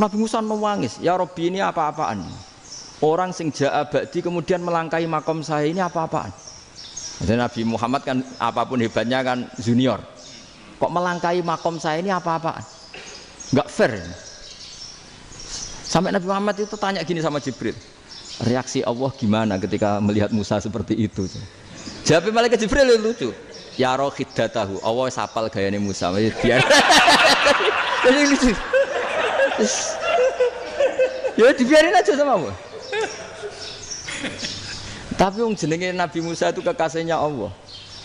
Nabi Musa nangis, ya Rabbi ini apa-apaan? Orang sing ja'a ba'di kemudian melangkahi makom saya ini apa-apaan? Jadi Nabi Muhammad kan apapun hebatnya kan junior. Kok melangkahi makom saya ini apa-apaan? Enggak fair. Sampai Nabi Muhammad itu tanya gini sama Jibril, reaksi Allah gimana ketika melihat Musa seperti itu? Jawab malaikat Jibril lucu. Ya roh hiddatahu, Allah sapal gayane Musa. Biar. Jadi lucu. Ya dibiarin aja sama Allah. Tapi wong jenenge Nabi Musa itu kekasihnya Allah.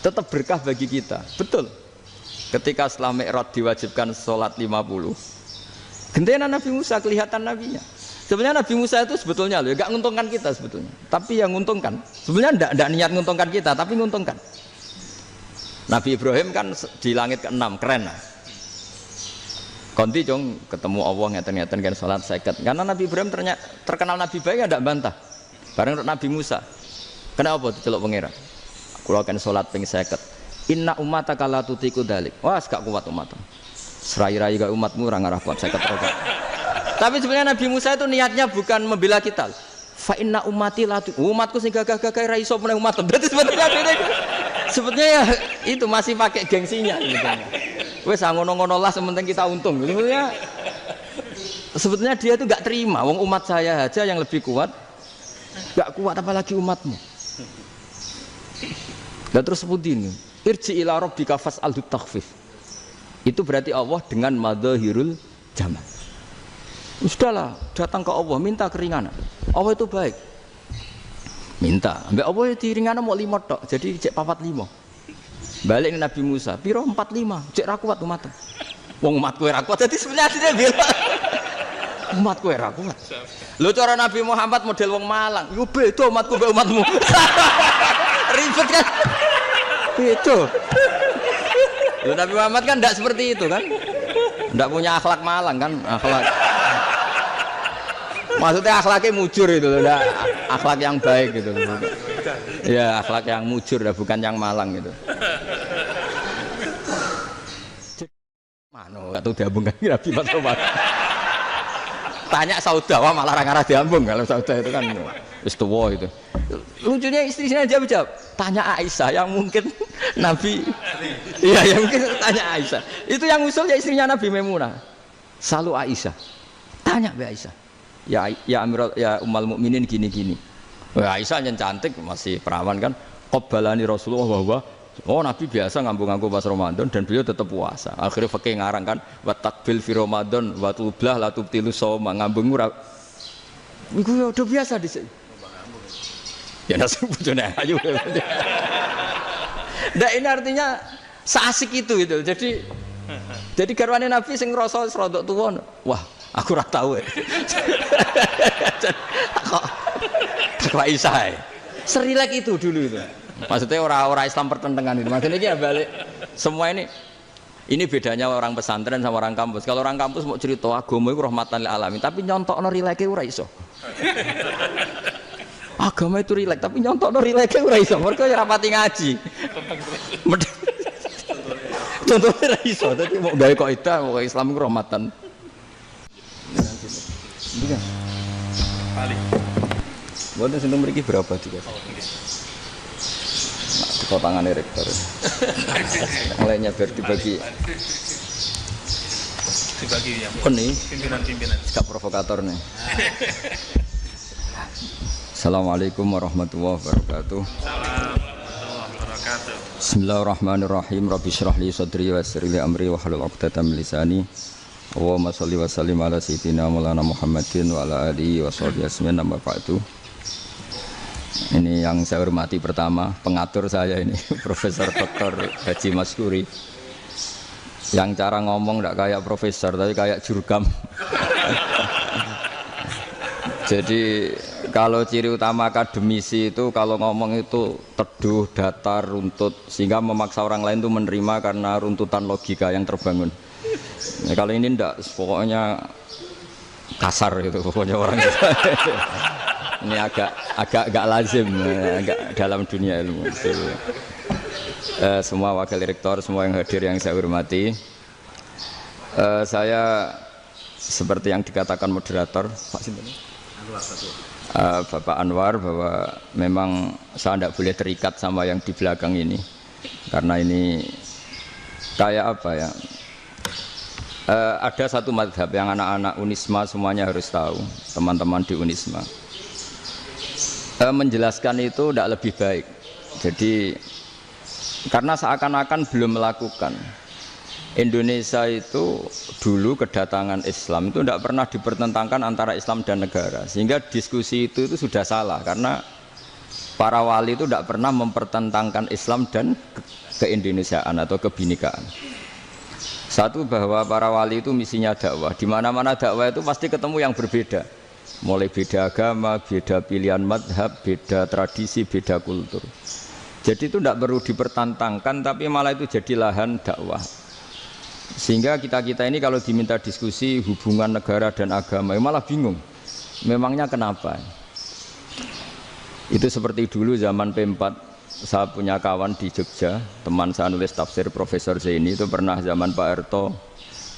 Tetap berkah bagi kita. Betul. Ketika setelah Mi'raj diwajibkan sholat 50. Gentenan Nabi Musa kelihatan nabinya. Sebenarnya Nabi Musa itu sebetulnya loh, enggak menguntungkan kita sebetulnya. Tapi yang menguntungkan. Sebenarnya enggak niat menguntungkan kita, tapi menguntungkan. Nabi Ibrahim kan di langit ke-6, keren lah. Konti jong ketemu Allah ngeten-ngeten kan sholat 50. Karena Nabi Ibrahim terkenal Nabi baik tidak bantah. Bareng Nabi Musa. Kenapa diceluk pangeran? Kula kan sholat ping 50. Inna ummataka la tutiku dalik. Wah, gak kuat umat. Serai-rai gak umatmu ora ngarah kuat 50 rakaat. Tapi sebenarnya Nabi Musa itu niatnya bukan membela kita. Fa inna ummati la umatku sing gagah-gagah ra iso meneh umat. Berarti sebetulnya ya itu masih pakai gengsinya sebetulnya. Wes ngono-ngono lah sementing kita untung. Sebetulnya dia itu enggak terima wong umat saya aja yang lebih kuat. Enggak kuat apalagi umatmu. Dan terus sebutin irji ila rabbika fas'alhu takhfif. Itu berarti Allah dengan madzahirul jamal. Sudahlah, datang ke Allah minta keringanan. Allah itu baik. Minta, ambek Allah itu ringanan mau 5 tok. Jadi cek 45. Balik ke Nabi Musa, piro 45. Cek ra kuat umat. Wong umatku ra kuat. Jadi sebenarnya dia bilang umatku ra kuat. Lho cara Nabi Muhammad model wong Malang. Yo beda umatku mbek umatmu. Ribet kan? Beda. Lho Nabi Muhammad kan enggak seperti itu kan? Enggak punya akhlak Malang kan? Akhlak. Maksudnya akhlaknya mujur itu loh, akhlak yang baik gitu loh. Ya akhlak yang mujur, bukan yang Malang gitu. Mano, atau diambungkan Nabi Muhammad. Tanya Sauda, wah malah orang arah diambung kalau Sauda itu kan istiwa itu. Lucunya istrinya jawab. Tanya Aisyah yang mungkin Nabi, iya yang mungkin tanya Aisyah. Itu yang usul ya istrinya Nabi Maimunah. Selalu Aisyah. Tanya Mbak Aisyah. Ya Amirul ya Ummul Mukminin gini-gini. Wah, Aisyah yang cantik masih perawan kan. Qabbalani Rasulullah bahwa Nabi biasa ngambung-ngambung pas Ramadan dan beliau tetap puasa. Akhirnya fakih ngarang kan wa takbil fi Ramadan wa tublah la tubtilu shauma ngambung ora. Iku ya udah biasa di sini. Ya nasi bojone ayu. Nah ini artinya seasik itu gitu. Jadi garwane Nabi sing ngrasa rodok tuwa. Wah, aku ora tahu. Kok Aisyah. Serilek itu dulu itu. Maksudnya orang Islam pertentangan itu. Maksudnya ini balik semua ini bedanya orang pesantren sama orang kampus. Kalau orang kampus mau cerita agama itu rahmatan lil alamin, tapi nyontokno rileke ora iso. Agama itu rilek, tapi nyontokno rileke ora iso. Mergo ora pati ngaji. Contohnya ora iso, dadi mau gawe kaidah mau Islam itu rahmatan. Iya. Paling. Boten seneng mriki berapa juga? Kok tangannya rektor. Mulainya biar dibagi yang pimpinan-pimpinan. Sikap provokator nih. Assalamualaikum warahmatullahi wabarakatuh. Bismillahirrahmanirrahim. Rabbi shrah li sadri wa yassir li amri wa hlul 'uqdatam min lisani. Allahumma shalli wa sallim ala sayyidina Maulana Muhammadin wa ala alihi wa sahbihi ajmain amma ba'du. Ini yang saya hormati pertama, pengatur saya ini Profesor Dr. Haji Maskuri. Yang cara ngomong tidak kayak profesor, tapi kayak jurkam. Jadi kalau ciri utama akademisi itu kalau ngomong itu teduh, datar, runtut, sehingga memaksa orang lain itu menerima karena runtutan logika yang terbangun. Nah, kalau ini tidak, pokoknya kasar gitu, pokoknya orang itu. Ini agak lazim, agak dalam dunia ilmu. Semua wakil rektor, semua yang hadir yang saya hormati, saya seperti yang dikatakan moderator Pak Sinten, Bapak Anwar, bahwa memang saya tidak boleh terikat sama yang di belakang ini karena ini kayak apa ya, ada satu mazhab yang anak-anak Unisma semuanya harus tahu, teman-teman di Unisma, menjelaskan itu tidak lebih baik. Jadi karena seakan-akan belum melakukan. Indonesia itu dulu kedatangan Islam itu tidak pernah dipertentangkan antara Islam dan negara, sehingga diskusi itu sudah salah karena para wali itu tidak pernah mempertentangkan Islam dan keindonesiaan atau kebinekaan. Satu, bahwa para wali itu misinya dakwah, di mana-mana dakwah itu pasti ketemu yang berbeda, mulai beda agama, beda pilihan madhab, beda tradisi, beda kultur. Jadi itu tidak perlu dipertentangkan, tapi malah itu jadi lahan dakwah. Sehingga kita ini kalau diminta diskusi hubungan negara dan agama, malah bingung. Memangnya kenapa? Itu seperti dulu zaman P4, saya punya kawan di Jogja, teman saya nulis tafsir Profesor Zaini, itu pernah zaman Pak Erto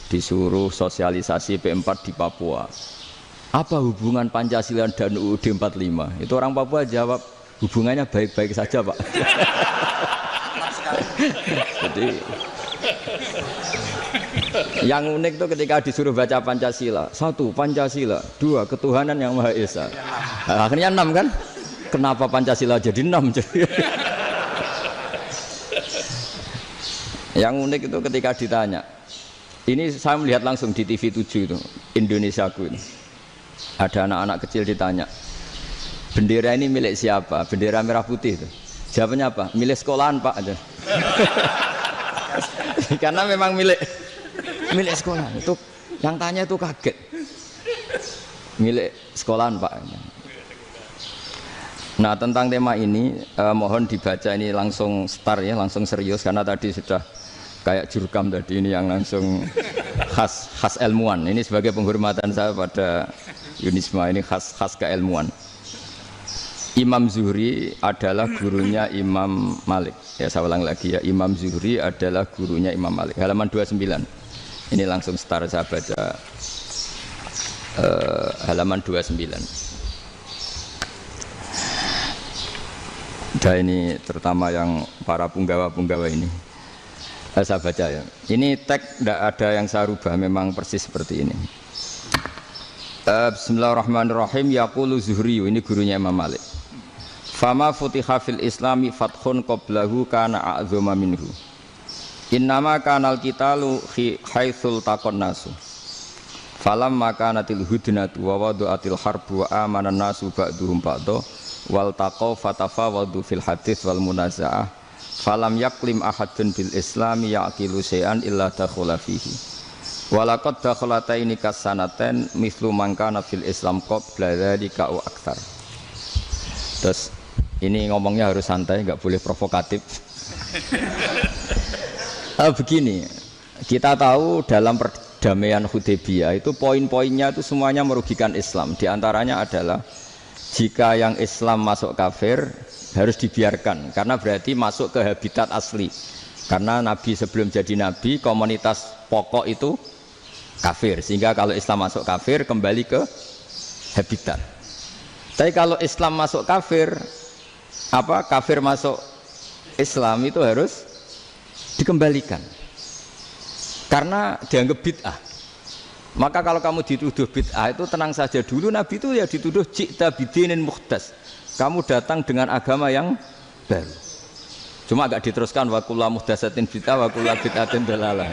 disuruh sosialisasi P4 di Papua. Apa hubungan Pancasila dan UUD 45? Itu orang Papua jawab, hubungannya baik-baik saja, Pak. Jadi yang unik itu ketika disuruh baca Pancasila, 1 Pancasila, 2 ketuhanan yang Maha Esa. Akhirnya 6 kan? Kenapa Pancasila jadi 6? Yang unik itu ketika ditanya, ini saya melihat langsung di TV 7 itu, Indonesiaku itu. Ada anak-anak kecil ditanya, bendera ini milik siapa? Bendera merah putih itu. Jawabannya apa? Milik sekolahan, Pak. Karena memang milik sekolahan. Itu yang tanya itu kaget. Milik sekolahan, Pak. Nah, tentang tema ini mohon dibaca ini langsung start ya, langsung serius karena tadi sudah kayak jurkam tadi, ini yang langsung khas ilmuwan. Ini sebagai penghormatan saya pada Unisma, ini khas keilmuan. Imam Zuhri adalah gurunya Imam Malik. Ya, saya ulang lagi ya, Imam Zuhri adalah gurunya Imam Malik. Halaman 29. Ini langsung start saya baca halaman 29. Dan ini terutama yang para punggawa-punggawa ini. Saya baca ya. Ini teks tidak ada yang saya rubah, memang persis seperti ini. Bismillahirrahmanirrahim. Yaqulu Zuhri, ini gurunya Imam Malik. Fama futiha fil islami fathun qablahu kana a'zama minhu. Innama kanal qitalu haitsul taqon nasu. Falam makanatil hudnatu wa wadu'atil harbu wa amanan nasu ba'duhum ba'do wal taqaw fatafawadu fil hadits wal munazaah. Falam yaklim ahadun bil islami yaqilu syai'an illa dakhula fihi. Walaqad dakhalataini kasanaten mithlu man kana fil islam qabla dzalika wa aktsar. Terus ini ngomongnya harus santai, nggak boleh provokatif. Begini, kita tahu dalam perdamaian Hudaybiyah itu poin-poinnya itu semuanya merugikan Islam. Di antaranya adalah jika yang Islam masuk kafir harus dibiarkan, karena berarti masuk ke habitat asli. Karena Nabi sebelum jadi Nabi, komunitas pokok itu kafir, sehingga kalau Islam masuk kafir kembali ke habitat. Tapi kalau Islam masuk kafir, kafir masuk Islam itu harus dikembalikan karena dianggap bid'ah. Maka kalau kamu dituduh bid'ah itu tenang saja dulu, Nabi itu ya dituduh ji'ta bidinin muhdas, kamu datang dengan agama yang baru. Cuma agak diteruskan wa kullu muhdasatin bid'ah wa kullu bid'atin dalalah.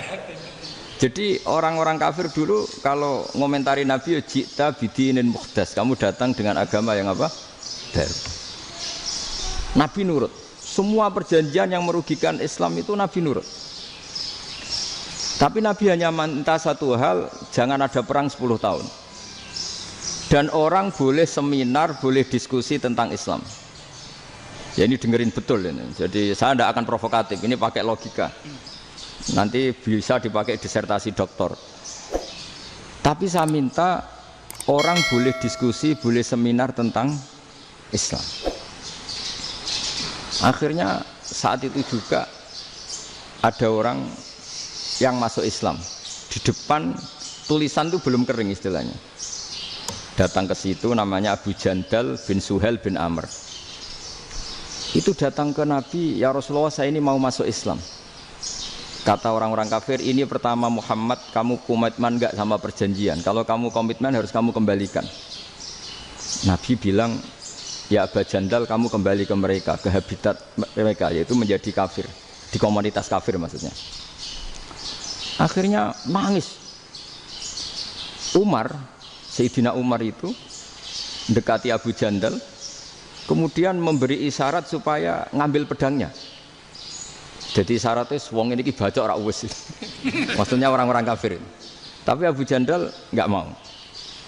Jadi orang-orang kafir dulu kalau ngomentari Nabi ya ji'ta bidinin muhdas, kamu datang dengan agama yang baru. Nabi nurut. Semua perjanjian yang merugikan Islam itu Nabi nurut. Tapi Nabi hanya minta satu hal, jangan ada perang 10 tahun. Dan orang boleh seminar, boleh diskusi tentang Islam. Ya ini dengerin betul ini. Jadi saya tidak akan provokatif, ini pakai logika. Nanti bisa dipakai disertasi doktor. Tapi saya minta orang boleh diskusi, boleh seminar tentang Islam. Akhirnya saat itu juga ada orang yang masuk Islam di depan tulisan itu belum kering istilahnya. Datang ke situ namanya Abu Jandal bin Suhail bin Amr. Itu datang ke Nabi, ya Rasulullah saya ini mau masuk Islam. Kata orang-orang kafir, ini pertama Muhammad, kamu komitmen enggak sama perjanjian? Kalau kamu komitmen harus kamu kembalikan. Nabi bilang, ya Abu Jandal kamu kembali ke mereka, ke habitat mereka, yaitu menjadi kafir. Di komunitas kafir maksudnya. Akhirnya nangis. Umar, Sayyidina Umar itu mendekati Abu Jandal, kemudian memberi isyarat supaya ngambil pedangnya. Jadi syaratnya wong ini baca ora wis. Maksudnya orang-orang kafir. Tapi Abu Jandal nggak mau.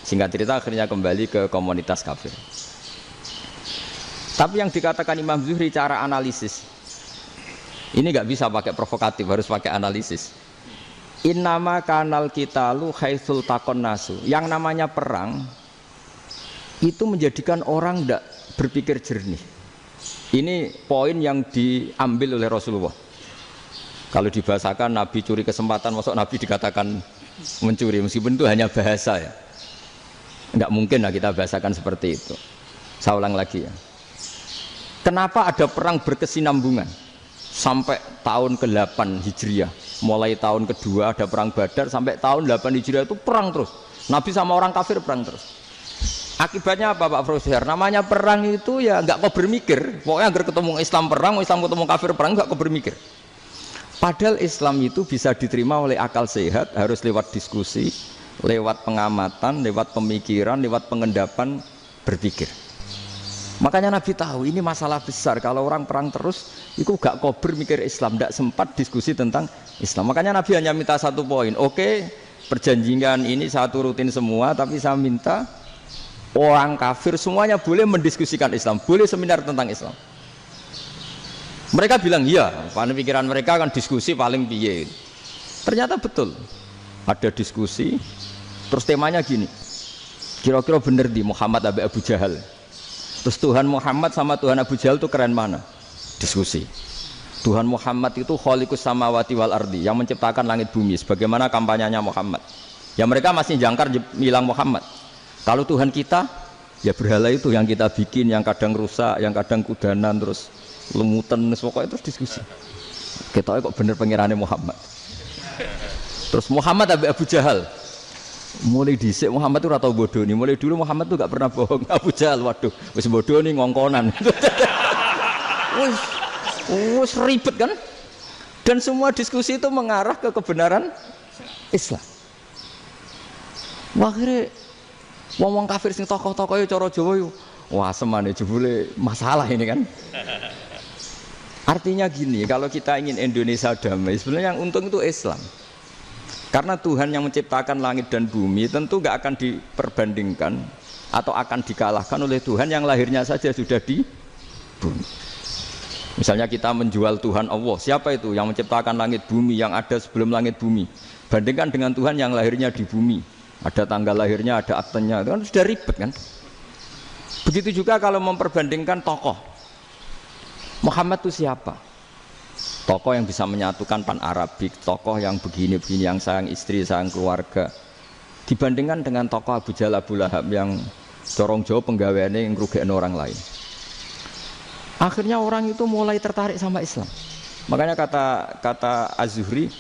Singkat cerita akhirnya kembali ke komunitas kafir. Tapi yang dikatakan Imam Zuhri cara analisis ini nggak bisa pakai provokatif, harus pakai analisis. Innama kanal qitalu haitsul taqon nasu. Yang namanya perang itu menjadikan orang tidak berpikir jernih. Ini poin yang diambil oleh Rasulullah. Kalau dibahasakan Nabi curi kesempatan, masuk Nabi dikatakan mencuri, meskipun itu hanya bahasa ya. Tidak mungkin lah kita bahasakan seperti itu. Saya ulang lagi ya. Kenapa ada perang berkesinambungan sampai tahun ke-8 Hijriah? Mulai tahun kedua ada perang Badar sampai tahun 8 Hijriah itu perang terus. Nabi sama orang kafir perang terus. Akibatnya apa Pak Profesor? Namanya perang itu ya nggak kau bermikir. Pokoknya agar ketemu Islam perang, Islam ketemu kafir perang nggak kau bermikir. Padahal Islam itu bisa diterima oleh akal sehat, harus lewat diskusi, lewat pengamatan, lewat pemikiran, lewat pengendapan berpikir. Makanya Nabi tahu ini masalah besar. Kalau orang perang terus, itu gak kober mikir Islam, tidak sempat diskusi tentang Islam. Makanya Nabi hanya minta satu poin. Oke, perjanjian ini satu rutin semua, tapi saya minta orang kafir semuanya boleh mendiskusikan Islam, boleh seminar tentang Islam. Mereka bilang iya, pada pikiran mereka kan diskusi paling piye. Ternyata betul, ada diskusi. Terus temanya gini, kira-kira bener di Muhammad abe Abu Jahal. Terus Tuhan Muhammad sama Tuhan Abu Jahal itu keren mana? Diskusi. Tuhan Muhammad itu khaliqus samawati wal ardi, yang menciptakan langit bumi. Sebagaimana kampanyenya Muhammad. Ya mereka masih jangkar bilang Muhammad. Kalau Tuhan kita, ya berhala itu yang kita bikin, yang kadang rusak, yang kadang kudanan, terus lumutan, pokoknya terus diskusi. Kita kok bener pengirannya Muhammad. Terus Muhammad Abu Jahal. Mulai dhisik Muhammad itu ratau bodoh nih. Mulai dulu Muhammad itu gak pernah bohong. Abu Jahal, waduh, wis bodoh nih ngongkonan. Wis ribet kan? Dan semua diskusi itu mengarah ke kebenaran Islam. Akhirnya wong kafir sing tokoh-tokoh cara Jawa yo wah semane jebule masalah ini kan. Artinya gini, kalau kita ingin Indonesia damai, sebenarnya yang untung itu Islam. Karena Tuhan yang menciptakan langit dan bumi tentu gak akan diperbandingkan atau akan dikalahkan oleh Tuhan yang lahirnya saja sudah di bumi. Misalnya kita menjual Tuhan Allah, siapa itu yang menciptakan langit bumi, yang ada sebelum langit bumi? Bandingkan dengan Tuhan yang lahirnya di bumi, ada tanggal lahirnya, ada aktenya, itu kan sudah ribet kan? Begitu juga kalau memperbandingkan tokoh. Muhammad itu siapa? Tokoh yang bisa menyatukan pan-Arabik, tokoh yang begini-begini, yang sayang istri, sayang keluarga. Dibandingkan dengan tokoh Abu Jahal, Abu Lahab yang corong jauh penggaweannya yang ngerugikan orang lain. Akhirnya orang itu mulai tertarik sama Islam. Makanya kata Az-Zuhri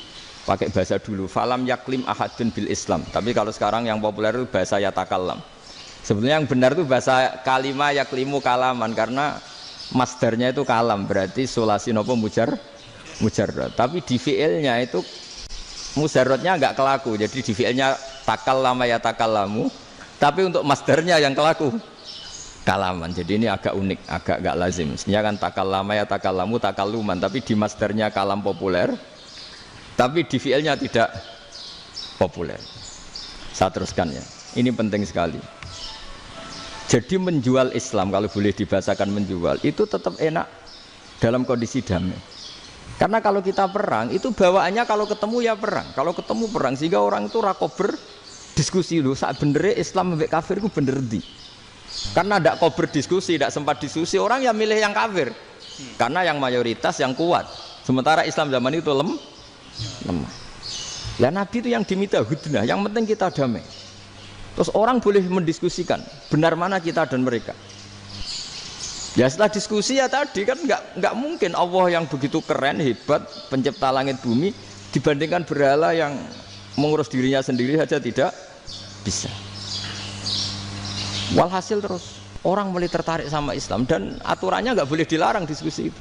pakai bahasa dulu, falam yaklim ahadun bil Islam. Tapi kalau sekarang yang populer itu bahasa yatakallam. Sebenarnya yang benar itu bahasa kalimah yaklimu kalaman, karena masdarnya itu kalam, berarti sulasi nopo mujarrad. Tapi di fiilnya itu mujarradnya enggak kelaku. Jadi di fiilnya takallama ya takallamu, tapi untuk masdarnya yang kelaku kalaman. Jadi ini agak unik, agak enggak lazim. Mestinya kan takallama ya takallamu takalluman, tapi di masdarnya kalam populer, tapi di fiilnya tidak populer. Saya teruskan ya. Ini penting sekali. Jadi menjual Islam, kalau boleh dibahasakan menjual, itu tetap enak dalam kondisi damai. Karena kalau kita perang, itu bawaannya kalau ketemu ya perang. Kalau ketemu perang, sehingga orang itu rakober diskusi loh. Saat benernya Islam sampai kafir itu bener di. Karena tidak kober diskusi, tidak sempat diskusi, orang yang milih yang kafir. Karena yang mayoritas yang kuat. Sementara Islam zaman itu lemah. Lah Nabi itu yang diminta hudnah, yang penting kita damai. Terus orang boleh mendiskusikan benar mana kita dan mereka. Ya setelah diskusi ya tadi kan nggak mungkin Allah yang begitu keren hebat pencipta langit bumi dibandingkan berhala yang mengurus dirinya sendiri saja tidak bisa. Walhasil terus orang mulai tertarik sama Islam dan aturannya nggak boleh dilarang diskusi itu.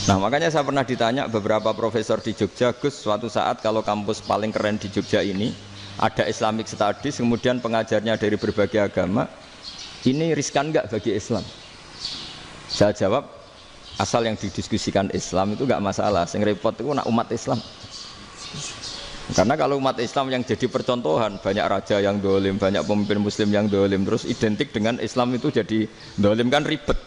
Nah makanya saya pernah ditanya beberapa profesor di Jogja, Gus suatu saat kalau kampus paling keren di Jogja ini ada Islamic Studies kemudian pengajarnya dari berbagai agama, ini riskan nggak bagi Islam? Saya jawab asal yang didiskusikan Islam itu nggak masalah, yang repot itu nak umat Islam. Karena kalau umat Islam yang jadi percontohan, banyak raja yang dolim, banyak pemimpin muslim yang dolim, terus identik dengan Islam itu jadi dolim kan ribet.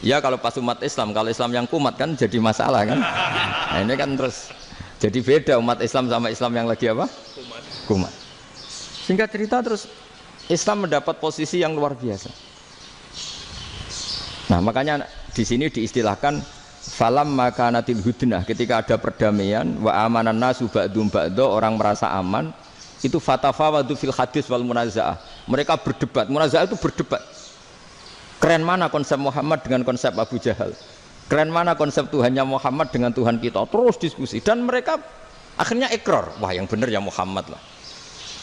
Ya kalau pas umat Islam, kalau Islam yang kumat kan jadi masalah kan. Nah ini kan terus jadi beda umat Islam sama Islam yang lagi apa? Kumat. Singkat cerita terus Islam mendapat posisi yang luar biasa. Nah makanya di sini diistilahkan falam makanatil hudnah, ketika ada perdamaian wa amanan nasu ba'dum ba'do, orang merasa aman, itu fatafawadu fil hadis wal munazaah. Mereka berdebat, munazaah itu berdebat. Keren mana konsep Muhammad dengan konsep Abu Jahal? Keren mana konsep Tuhannya Muhammad dengan Tuhan kita? Terus diskusi dan mereka akhirnya ikrar, wah yang benar ya Muhammad lah.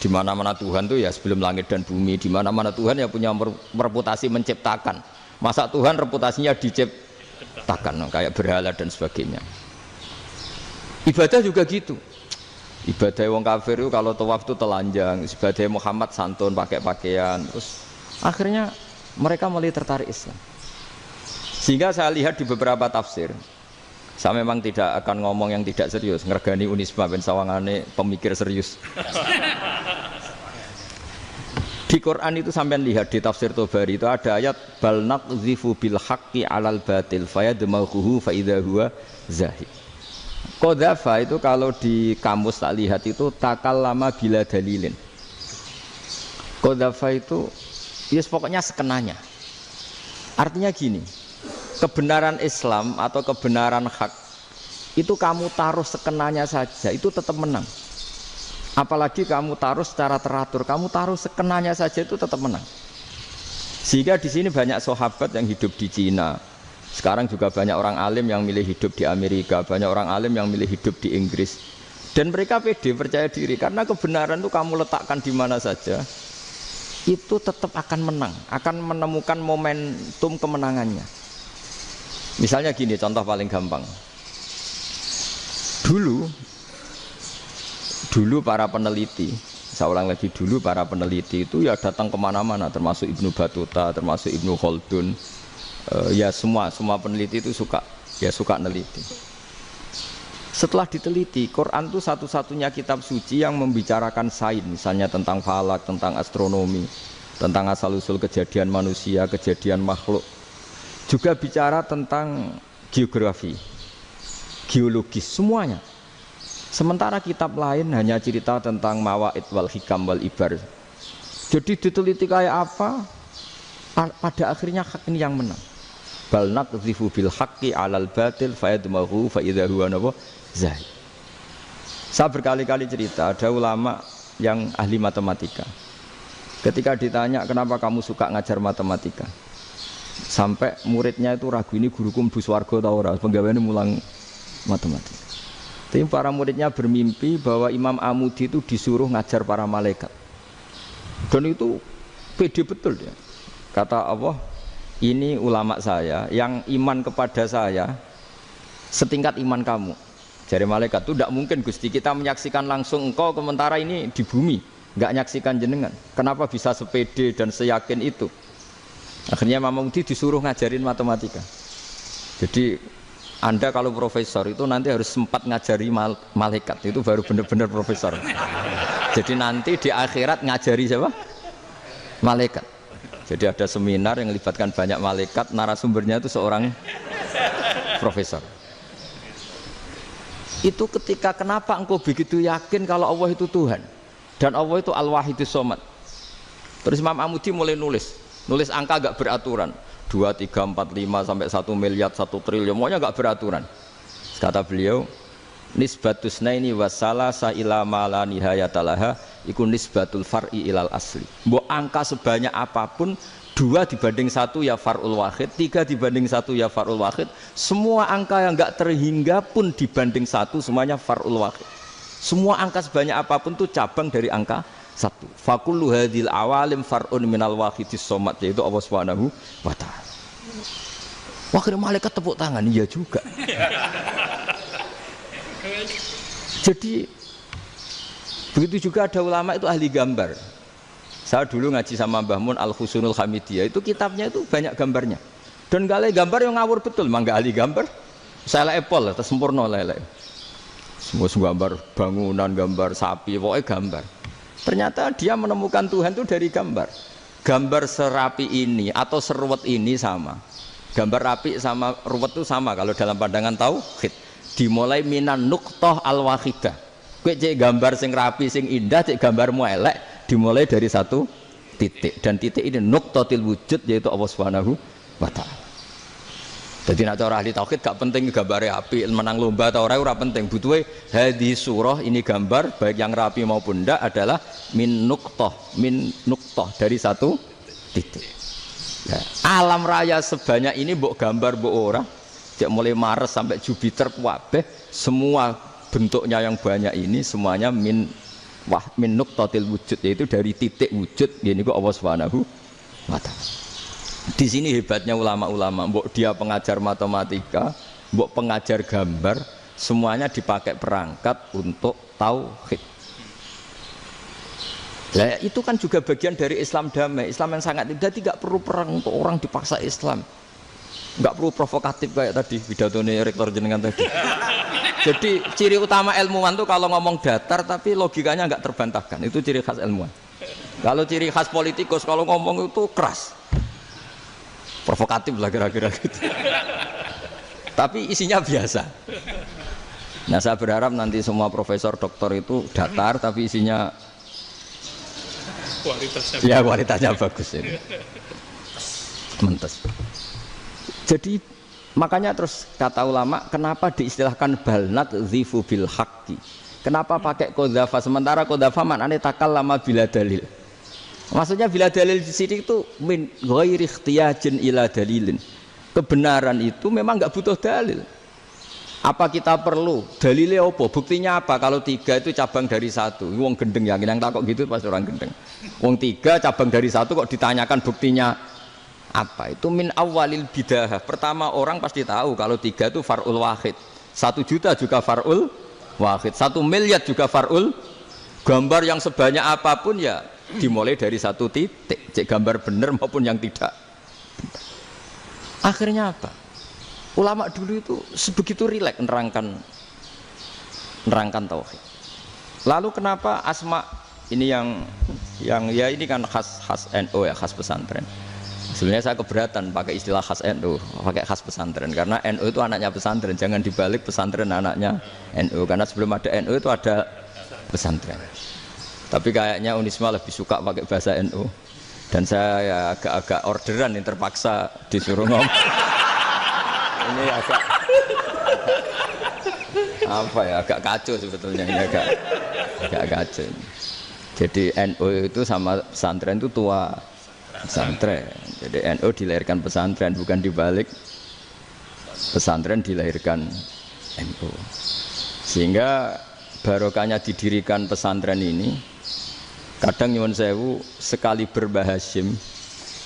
Di mana-mana Tuhan tuh ya sebelum langit dan bumi, di mana-mana Tuhan ya punya reputasi menciptakan. Masa Tuhan reputasinya diciptakan kayak berhala dan sebagainya. Ibadah juga gitu. Ibadah wong kafir itu kalau tawaf itu telanjang, ibadah Muhammad santun pakai pakaian. Terus akhirnya mereka mulai tertarik Islam. Sehingga saya lihat di beberapa tafsir, saya memang tidak akan ngomong yang tidak serius, ngergani Unisba ben sawangane pemikir serius. Di Quran itu sampean lihat di tafsir Tobari itu ada ayat bal naqzifu bil haqqi 'alal batil fayadmaghuhu fa idza huwa zahid. Qadzafa itu kalau di kamus tak lihat itu takallama bila dalilin. Qadzafa itu yes pokoknya sekenanya. Artinya gini, kebenaran Islam atau kebenaran hak itu kamu taruh sekenanya saja itu tetap menang. Apalagi kamu taruh secara teratur, kamu taruh sekenanya saja itu tetap menang. Sehingga di sini banyak sahabat yang hidup di Cina. Sekarang juga banyak orang alim yang milih hidup di Amerika, banyak orang alim yang milih hidup di Inggris. Dan mereka pede, percaya diri karena kebenaran itu kamu letakkan di mana saja, itu tetap akan menang, akan menemukan momentum kemenangannya. Misalnya gini, contoh paling gampang. Dulu para peneliti, saya ulang lagi, dulu para peneliti itu ya datang kemana-mana, termasuk Ibnu Battuta, termasuk Ibnu Khaldun, ya semua peneliti itu suka neliti. Setelah diteliti, Quran itu satu-satunya kitab suci yang membicarakan sains, misalnya tentang falak, tentang astronomi, tentang asal-usul kejadian manusia, kejadian makhluk. Juga bicara tentang geografi, geologis, semuanya. Sementara kitab lain hanya cerita tentang mawaid wal hikam wal ibar. Jadi diteliti kayak apa, pada akhirnya hak ini yang menang. Bal naqdhifu bil haqqi 'alal batil fayadmaghu fa idza huwa zahid. Saya berkali-kali cerita, ada ulama yang ahli matematika. Ketika ditanya kenapa kamu suka ngajar matematika, sampai muridnya itu ragu, ini guruku mlebu swarga ta ora, penggaweane mulang matematika. Tapi para muridnya bermimpi bahwa Imam Amudi itu disuruh ngajar para malaikat. Dan itu pede betul dia. Kata Allah, ini ulama saya yang iman kepada saya setingkat iman kamu. Jadi malaikat itu tidak mungkin Gusti, kita menyaksikan langsung engkau sementara ini di bumi, nggak nyaksikan jenengan. Kenapa bisa sepede dan seyakin itu? Akhirnya Imam Amudi disuruh ngajarin matematika. Jadi Anda kalau profesor itu nanti harus sempat ngajari malaikat, itu baru benar-benar profesor. Jadi nanti di akhirat ngajari siapa? Malaikat. Jadi ada seminar yang melibatkan banyak malaikat, narasumbernya itu seorang profesor. Itu ketika kenapa engkau begitu yakin kalau Allah itu Tuhan dan Allah itu Al-Wahidus Shomad. Terus Imam Amudi mulai nulis angka gak beraturan. 2, 3, 4, 5 sampai 1 miliar, 1 triliun, semuanya enggak beraturan. Kata beliau, nisbatus naini wasalasa ila ma la nihayatalaha iku nisbatul far'i ilal asli. Mbok angka sebanyak apapun 2 dibanding 1 ya far'ul wahid, 3 dibanding 1 ya far'ul wahid, semua angka yang enggak terhingga pun dibanding 1 semuanya far'ul wahid. Semua angka sebanyak apapun itu cabang dari angka 1. Fakullu hadhil awalim far'un minal wahidis somad, yaitu Allah Subhanahu wa ta'ala. Akhirnya malaikat tepuk tangan, iya juga. Jadi begitu juga ada ulama itu ahli gambar. Saya dulu ngaji sama Mbah Mun Al-Husunul Hamidiyah, itu kitabnya itu banyak gambarnya. Dan kali gambar yang ngawur betul, mangga ahli gambar. Saya epol, terus sempurna lele. Semua gambar bangunan, gambar sapi, pokoknya gambar. Ternyata dia menemukan Tuhan itu dari gambar. Gambar serapi ini atau seruwet ini sama. Gambar rapi sama ruwet itu sama kalau dalam pandangan tauhid. Dimulai minan nuqtah al-wahidah. Kowe cek gambar sing rapi, sing indah, cek gambarmu elek, dimulai dari 1 titik. Dan titik ini nuqtatil wujud, yaitu Allah Subhanahu wa ta'ala. Jadi nak cara ahli tauhid gak penting gambare apik, menang lomba atau ora penting. Butuhe hadis surah ini gambar baik yang rapi maupun ndak adalah min nuqtah dari 1 titik. Ya, alam raya sebanyak ini mbok gambar mbok ora, cek mulai Mars sampai Jupiter kabeh semua bentuknya yang banyak ini semuanya min nuqtatil wujud, yaitu dari titik wujud. Ini kok Allah Subhanahu wa ta'ala. Di sini hebatnya ulama-ulama, mbok dia pengajar matematika, mbok pengajar gambar, semuanya dipakai perangkat untuk tauhid. Nah, itu kan juga bagian dari Islam damai, Islam yang sangat tidak perlu perang untuk orang dipaksa Islam. Enggak perlu provokatif kayak tadi pidatone rektor jenengan tadi. Jadi ciri utama ilmuwan tuh kalau ngomong datar tapi logikanya enggak terbantahkan, itu ciri khas ilmuwan. Kalau ciri khas politikus kalau ngomong itu keras. Provokatif lah kira-kira gitu. Tapi isinya biasa. Nah, saya berharap nanti semua profesor doktor itu datar tapi isinya kualitasnya bagus ini. Mentes. Jadi makanya terus kata ulama, kenapa diistilahkan balnat zifu bil haqqi? Kenapa pakai qadzafa sementara qadzafa maknane takallama bila dalil? Maksudnya bila dalil di sini itu min ghairi ikhtiyajin ila dalilin. Kebenaran itu memang enggak butuh dalil. Apa kita perlu dalilnya apa? Buktinya apa? Kalau 3 itu cabang dari 1. Wong gendeng yang takok gitu pas orang gendeng. Wong 3 cabang dari 1 kok ditanyakan buktinya apa? Itu min awalil bidah. Pertama orang pasti tahu kalau 3 itu far'ul wahid. 1 juta juga far'ul wahid. 1 miliar juga far'ul. Gambar yang sebanyak apapun ya dimulai dari 1 titik. Cek gambar benar maupun yang tidak. Akhirnya apa? Ulama dulu itu sebegitu rileks nerangkan tauhid. Lalu kenapa asma ini yang ya ini kan khas NU ya, khas pesantren. Sebenarnya saya keberatan pakai istilah khas NU, pakai khas pesantren karena NU itu anaknya pesantren, jangan dibalik pesantren anaknya NU karena sebelum ada NU itu ada pesantren. Tapi kayaknya Unisma lebih suka pakai bahasa NU dan saya ya agak-agak orderan yang terpaksa disuruh ngomong. Ini agak apa ya, agak kacau sebetulnya ini agak kacau. Jadi NU itu sama pesantren itu tua pesantren. Jadi NU dilahirkan pesantren, bukan dibalik pesantren dilahirkan NU. Sehingga barokahnya didirikan pesantren ini kadang nyuwun sewu sekali Mbah Hasyim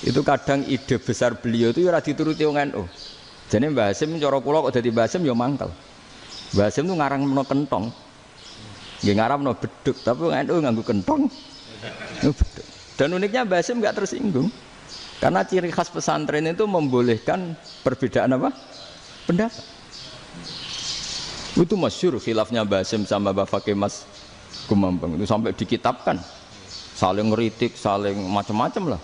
itu kadang ide besar beliau itu ora dituruti wong NU. Jadi Mbah Hasyim cara kula kok dadi Mbah Hasyim ya mangkel. Mbah Hasyim itu ngarang meno kentong. Nggih ngarang meno beduk, tapi wong NU nganggo kentong. Beduk. Dan uniknya Mbah Hasyim enggak tersinggung. Karena ciri khas pesantren itu membolehkan perbedaan apa? Pendapat. Itu masyhur khilafnya Mbah Hasyim sama Mbah Fakih Mas Kumambang itu sampai dikitabkan. Saling ngeritik, saling macam-macam lah.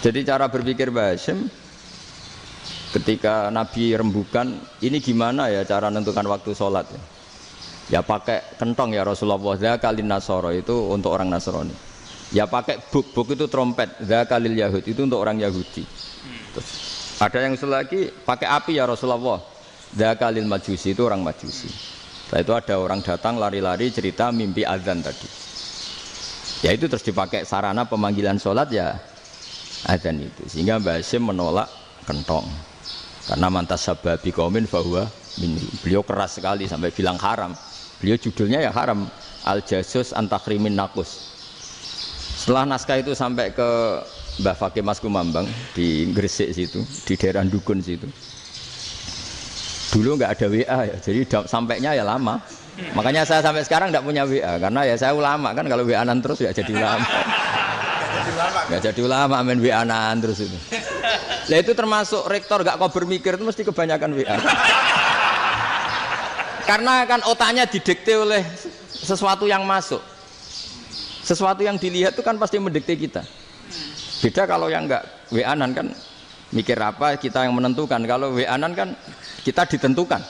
Jadi cara berpikir Mbah Hasyim ketika Nabi rembukan, ini gimana ya cara menentukan waktu sholat ya? Ya pakai kentong ya Rasulullah, zakalin nasoro itu untuk orang Nasrani. Ya pakai buk itu trompet, zakalil Yahud itu untuk orang Yahudi. Terus ada yang lagi pakai api ya Rasulullah, Dzakalil majusi itu orang majusi. Setelah itu ada orang datang lari-lari cerita mimpi azan tadi. Ya itu terus dipakai sarana pemanggilan sholat ya azan itu. Sehingga Mbah Hasyim menolak kentong. Karena mantas sababi qaumin fahuwa minhum. Beliau keras sekali sampai bilang haram. Beliau judulnya ya haram. Al-Jasus Antakhrimin Nakus. Setelah naskah itu sampai ke Mbah Fakih Mas Kumambang di Gresik situ, di daerah Dukun situ. Dulu nggak ada WA ya, jadi sampainya ya lama. Makanya saya sampai sekarang nggak punya WA, karena ya saya ulama kan, kalau WA-an terus ya jadi ulama. Nggak jadi ulama, main WA-an terus itu. Nah itu termasuk rektor nggak kau bermikir itu mesti kebanyakan WA. Karena kan otaknya didikte oleh sesuatu yang masuk, sesuatu yang dilihat itu kan pasti mendikte kita. Beda kalau yang enggak WA-an kan mikir apa kita yang menentukan. Kalau WA-an kan kita ditentukan.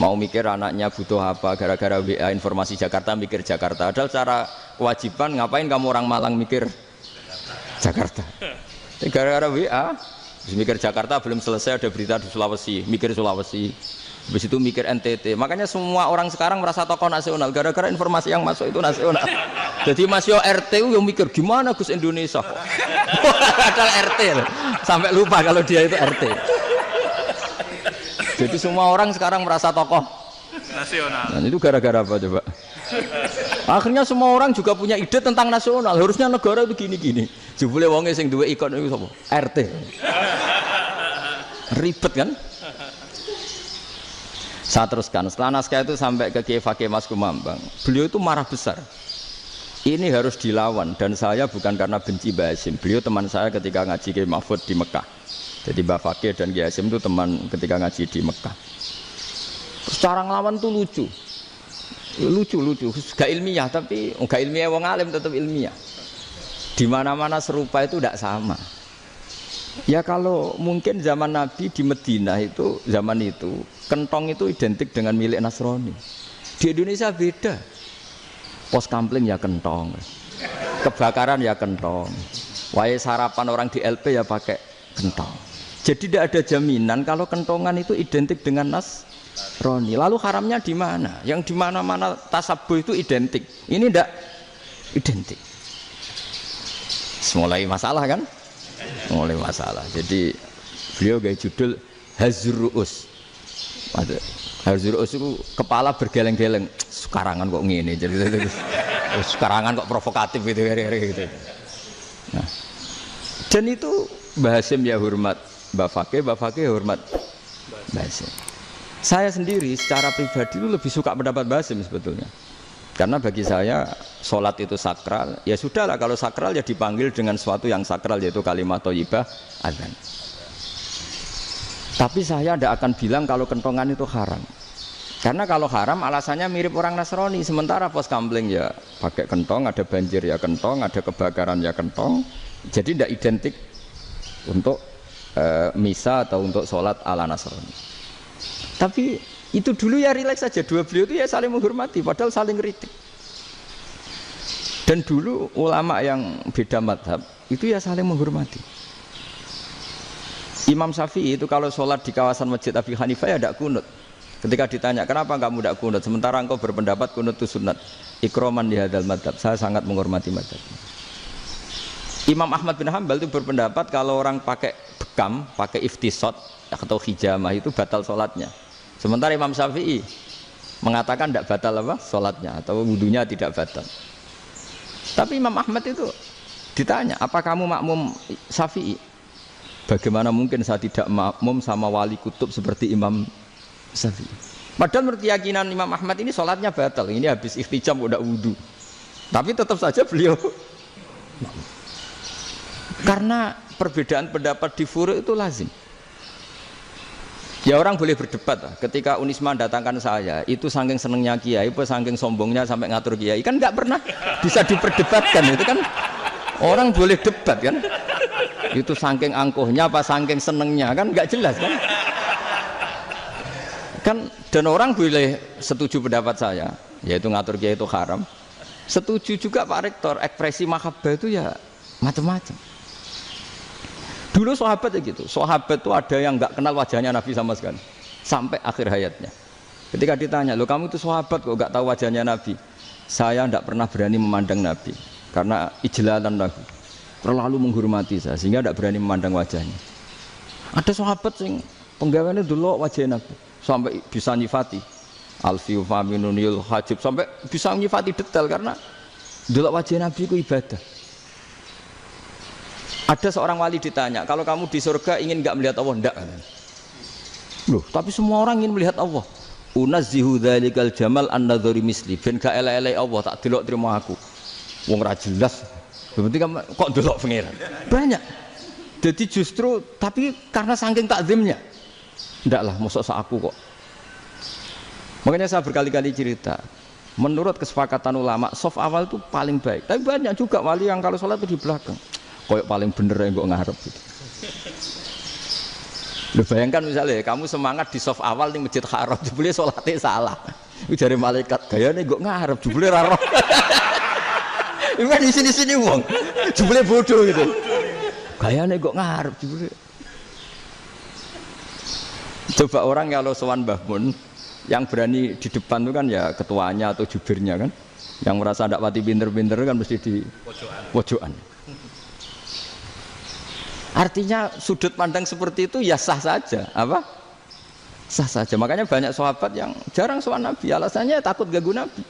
Mau mikir anaknya butuh apa gara-gara WA informasi Jakarta mikir Jakarta. Padahal secara kewajiban ngapain kamu orang Malang mikir Jakarta? Gara-gara WA mikir Jakarta belum selesai ada berita di Sulawesi, mikir Sulawesi. Habis itu mikir NTT. Makanya semua orang sekarang merasa tokoh nasional gara-gara informasi yang masuk itu nasional. Jadi Mas Yo RT yang mikir gimana Gus Indonesia kok. Padahal RT loh. Sampai lupa kalau dia itu RT. Jadi semua orang sekarang merasa tokoh nasional. Dan itu gara-gara apa coba? Akhirnya semua orang juga punya ide tentang nasional. Harusnya negara itu gini-gini. Jebule wonge sing duwe ikon itu sapa? RT. Ribet kan? Saya teruskan, setelah naskah itu sampai ke Kiai Fakih Mas Kumambang, beliau itu marah besar. Ini harus dilawan, dan saya bukan karena benci Mbah Hasyim. Beliau teman saya ketika ngaji Kiai Mahfud di Mekah. Jadi Mbah Fakih dan Kiai Hasyim itu teman ketika ngaji di Mekah. Secara ngelawan tuh lucu, gak ilmiah, tapi gak ilmiah wong alim tetap ilmiah. Di mana-mana serupa itu tidak sama. Ya kalau mungkin zaman Nabi di Medina itu, zaman itu kentong itu identik dengan milik Nasrani. Di Indonesia beda. Pos kampling ya kentong, kebakaran ya kentong, wae sarapan orang di LP ya pakai kentong. Jadi tidak ada jaminan kalau kentongan itu identik dengan Nasrani. Lalu haramnya di mana? Yang di mana-mana tasabuh itu identik. Ini tidak identik. Mulai masalah kan? Mulai masalah. Jadi beliau gaya judul Hazruus. Hazruus itu kepala bergeleng-geleng. Sekarangan kok ngene. Jadi sekarangan kok provokatif gitu. Nah, dan itu Mbah Hasyim ya hormat Mbah Fakih ya hormat Mbah Hasyim. Saya sendiri secara pribadi itu lebih suka pendapat Mbah Hasyim sebetulnya. Karena bagi saya sholat itu sakral, ya sudahlah kalau sakral ya dipanggil dengan sesuatu yang sakral yaitu kalimat thayyibah adzan. Tapi saya tidak akan bilang kalau kentongan itu haram. Karena kalau haram alasannya mirip orang Nasrani. Sementara pos kampling ya pakai kentong, ada banjir ya kentong, ada kebakaran ya kentong. Jadi tidak identik untuk misa atau untuk sholat ala Nasrani. Tapi itu dulu ya rileks saja, dua beliau itu ya saling menghormati padahal saling kritik. Dan dulu ulama yang beda madhab itu ya saling menghormati. Imam Syafi'i itu kalau sholat di kawasan Masjid Abi Hanifah ya tidak kunut. Ketika ditanya kenapa kamu tidak kunut sementara engkau berpendapat kunut itu sunat, ikroman di hadal madhab, saya sangat menghormati madhab. Imam Ahmad bin Hanbal itu berpendapat kalau orang pakai bekam, pakai iftisot atau hijamah itu batal sholatnya. Sementara Imam Syafi'i mengatakan tidak batal apa sholatnya atau wudunya tidak batal. Tapi Imam Ahmad itu ditanya, apa kamu makmum Syafi'i? Bagaimana mungkin saya tidak makmum sama wali kutub seperti Imam Syafi'i? Padahal menurut keyakinan Imam Ahmad ini sholatnya batal. Ini habis ikhtijam udah wudu. Tapi tetap saja beliau. Karena perbedaan pendapat di furu' itu lazim. Ya orang boleh berdebat lah. Ketika Unisma datangkan saya, itu saking senengnya kiai, apa saking sombongnya sampai ngatur kiai, kan nggak pernah bisa diperdebatkan. Itu kan orang boleh debat kan? Itu saking angkuhnya apa saking senengnya kan nggak jelas kan? Kan dan orang boleh setuju pendapat saya, yaitu ngatur kiai itu haram. Setuju juga Pak Rektor, ekspresi mahabbah itu ya macam-macam. Dulu sahabat ya gitu. Sahabat itu ada yang nggak kenal wajahnya Nabi sama sekali sampai akhir hayatnya. Ketika ditanya, "Loh, kamu itu sahabat kok nggak tahu wajahnya Nabi?" "Saya tidak pernah berani memandang Nabi karena ijlalan Nabi. Terlalu menghormati saya sehingga tidak berani memandang wajahnya." Ada sahabat yang penggaweannya dulu wajah Nabi sampai bisa nyifati alfiu faminunil hajib, sampai bisa nyifati detail karena dulu wajah Nabi itu ibadah. Ada seorang wali ditanya, "Kalau kamu di surga ingin nggak melihat Allah?" "Enggak." Loh, tapi semua orang ingin melihat Allah. "Unazzihu dzalikal jamal an-nadhari misli." Ben gak elek-elek Allah tak delok terima aku. Wong ra jelas. Berarti kok delok pangeran. Banyak. Jadi justru tapi karena saking takzimnya. Enggak lah, mosok sak aku kok. Makanya saya berkali-kali cerita. Menurut kesepakatan ulama, soft awal itu paling baik. Tapi banyak juga wali yang kalau sholat itu di belakang. Koyok paling bener yang kok ngarep gitu. Lu bayangkan misalnya kamu semangat di soft awal di Masjid Haram, jebule sholatnya salah. Itu dari malaikat, gayane kok ngarep, jebule ra roh. Itu kan di sini-sini wong. Jebule bodoh gitu. Gayane kok ngarep jebule. Coba orang kalau sowan Mbah Mun, yang berani di depan itu kan ya ketuanya atau jubirnya kan. Yang merasa ndak pati pinter-pinter kan mesti di pojokan. Artinya sudut pandang seperti itu ya sah saja, apa? Sah saja. Makanya banyak sahabat yang jarang sowan Nabi, alasannya takut ganggu Nabi.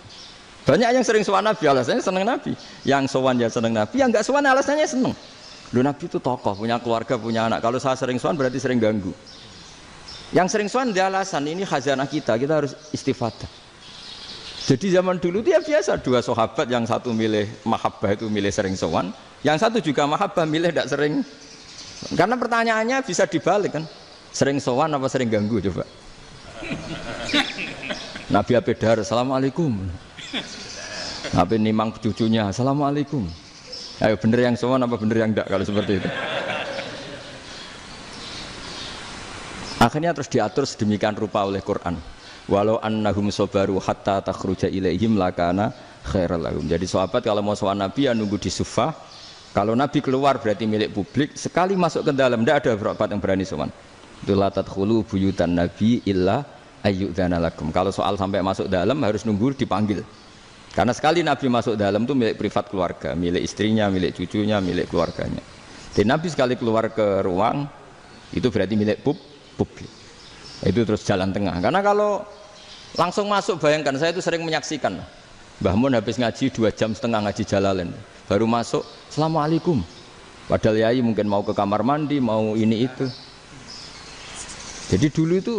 Banyak yang sering sowan Nabi, alasannya seneng Nabi. Yang sowan ya seneng Nabi, yang enggak sowan alasannya seneng. Loh, Nabi itu tokoh, punya keluarga, punya anak. Kalau saya sering sowan berarti sering ganggu. Yang sering sowan dia alasan ini khazanah kita harus istifadah. Jadi zaman dulu dia biasa dua sahabat, yang satu milih mahabbah itu milih sering sowan, yang satu juga mahabbah milih tidak sering. Karena pertanyaannya bisa dibalik kan, sering sowan apa sering ganggu coba. Nabi Abedar, "Assalamualaikum." Nabi nimang cucunya, "Assalamualaikum." Ayo bener yang sowan apa bener yang enggak kalau seperti itu. Akhirnya terus diatur sedemikian rupa oleh Quran. Walau annahum sabaru hatta takhruja ilaihim lakana khairal lahum. Jadi sahabat kalau mau sowan Nabi ya nunggu di sufah. Kalau Nabi keluar berarti milik publik. Sekali masuk ke dalam tidak ada sahabat yang berani sowan. La tadkhulu buyutan Nabi illa ayyudzana lakum. Kalau soal sampai masuk dalam harus nunggu dipanggil. Karena sekali Nabi masuk dalam itu milik privat keluarga, milik istrinya, milik cucunya, milik keluarganya. Dan Nabi sekali keluar ke ruang itu berarti milik publik. Itu terus jalan tengah. Karena kalau langsung masuk, bayangkan saya itu sering menyaksikan. Mbah Mun habis ngaji 2,5 jam ngaji Jalalain, baru masuk, "Assalamualaikum." Padahal yai mungkin mau ke kamar mandi, mau ini itu. Jadi dulu itu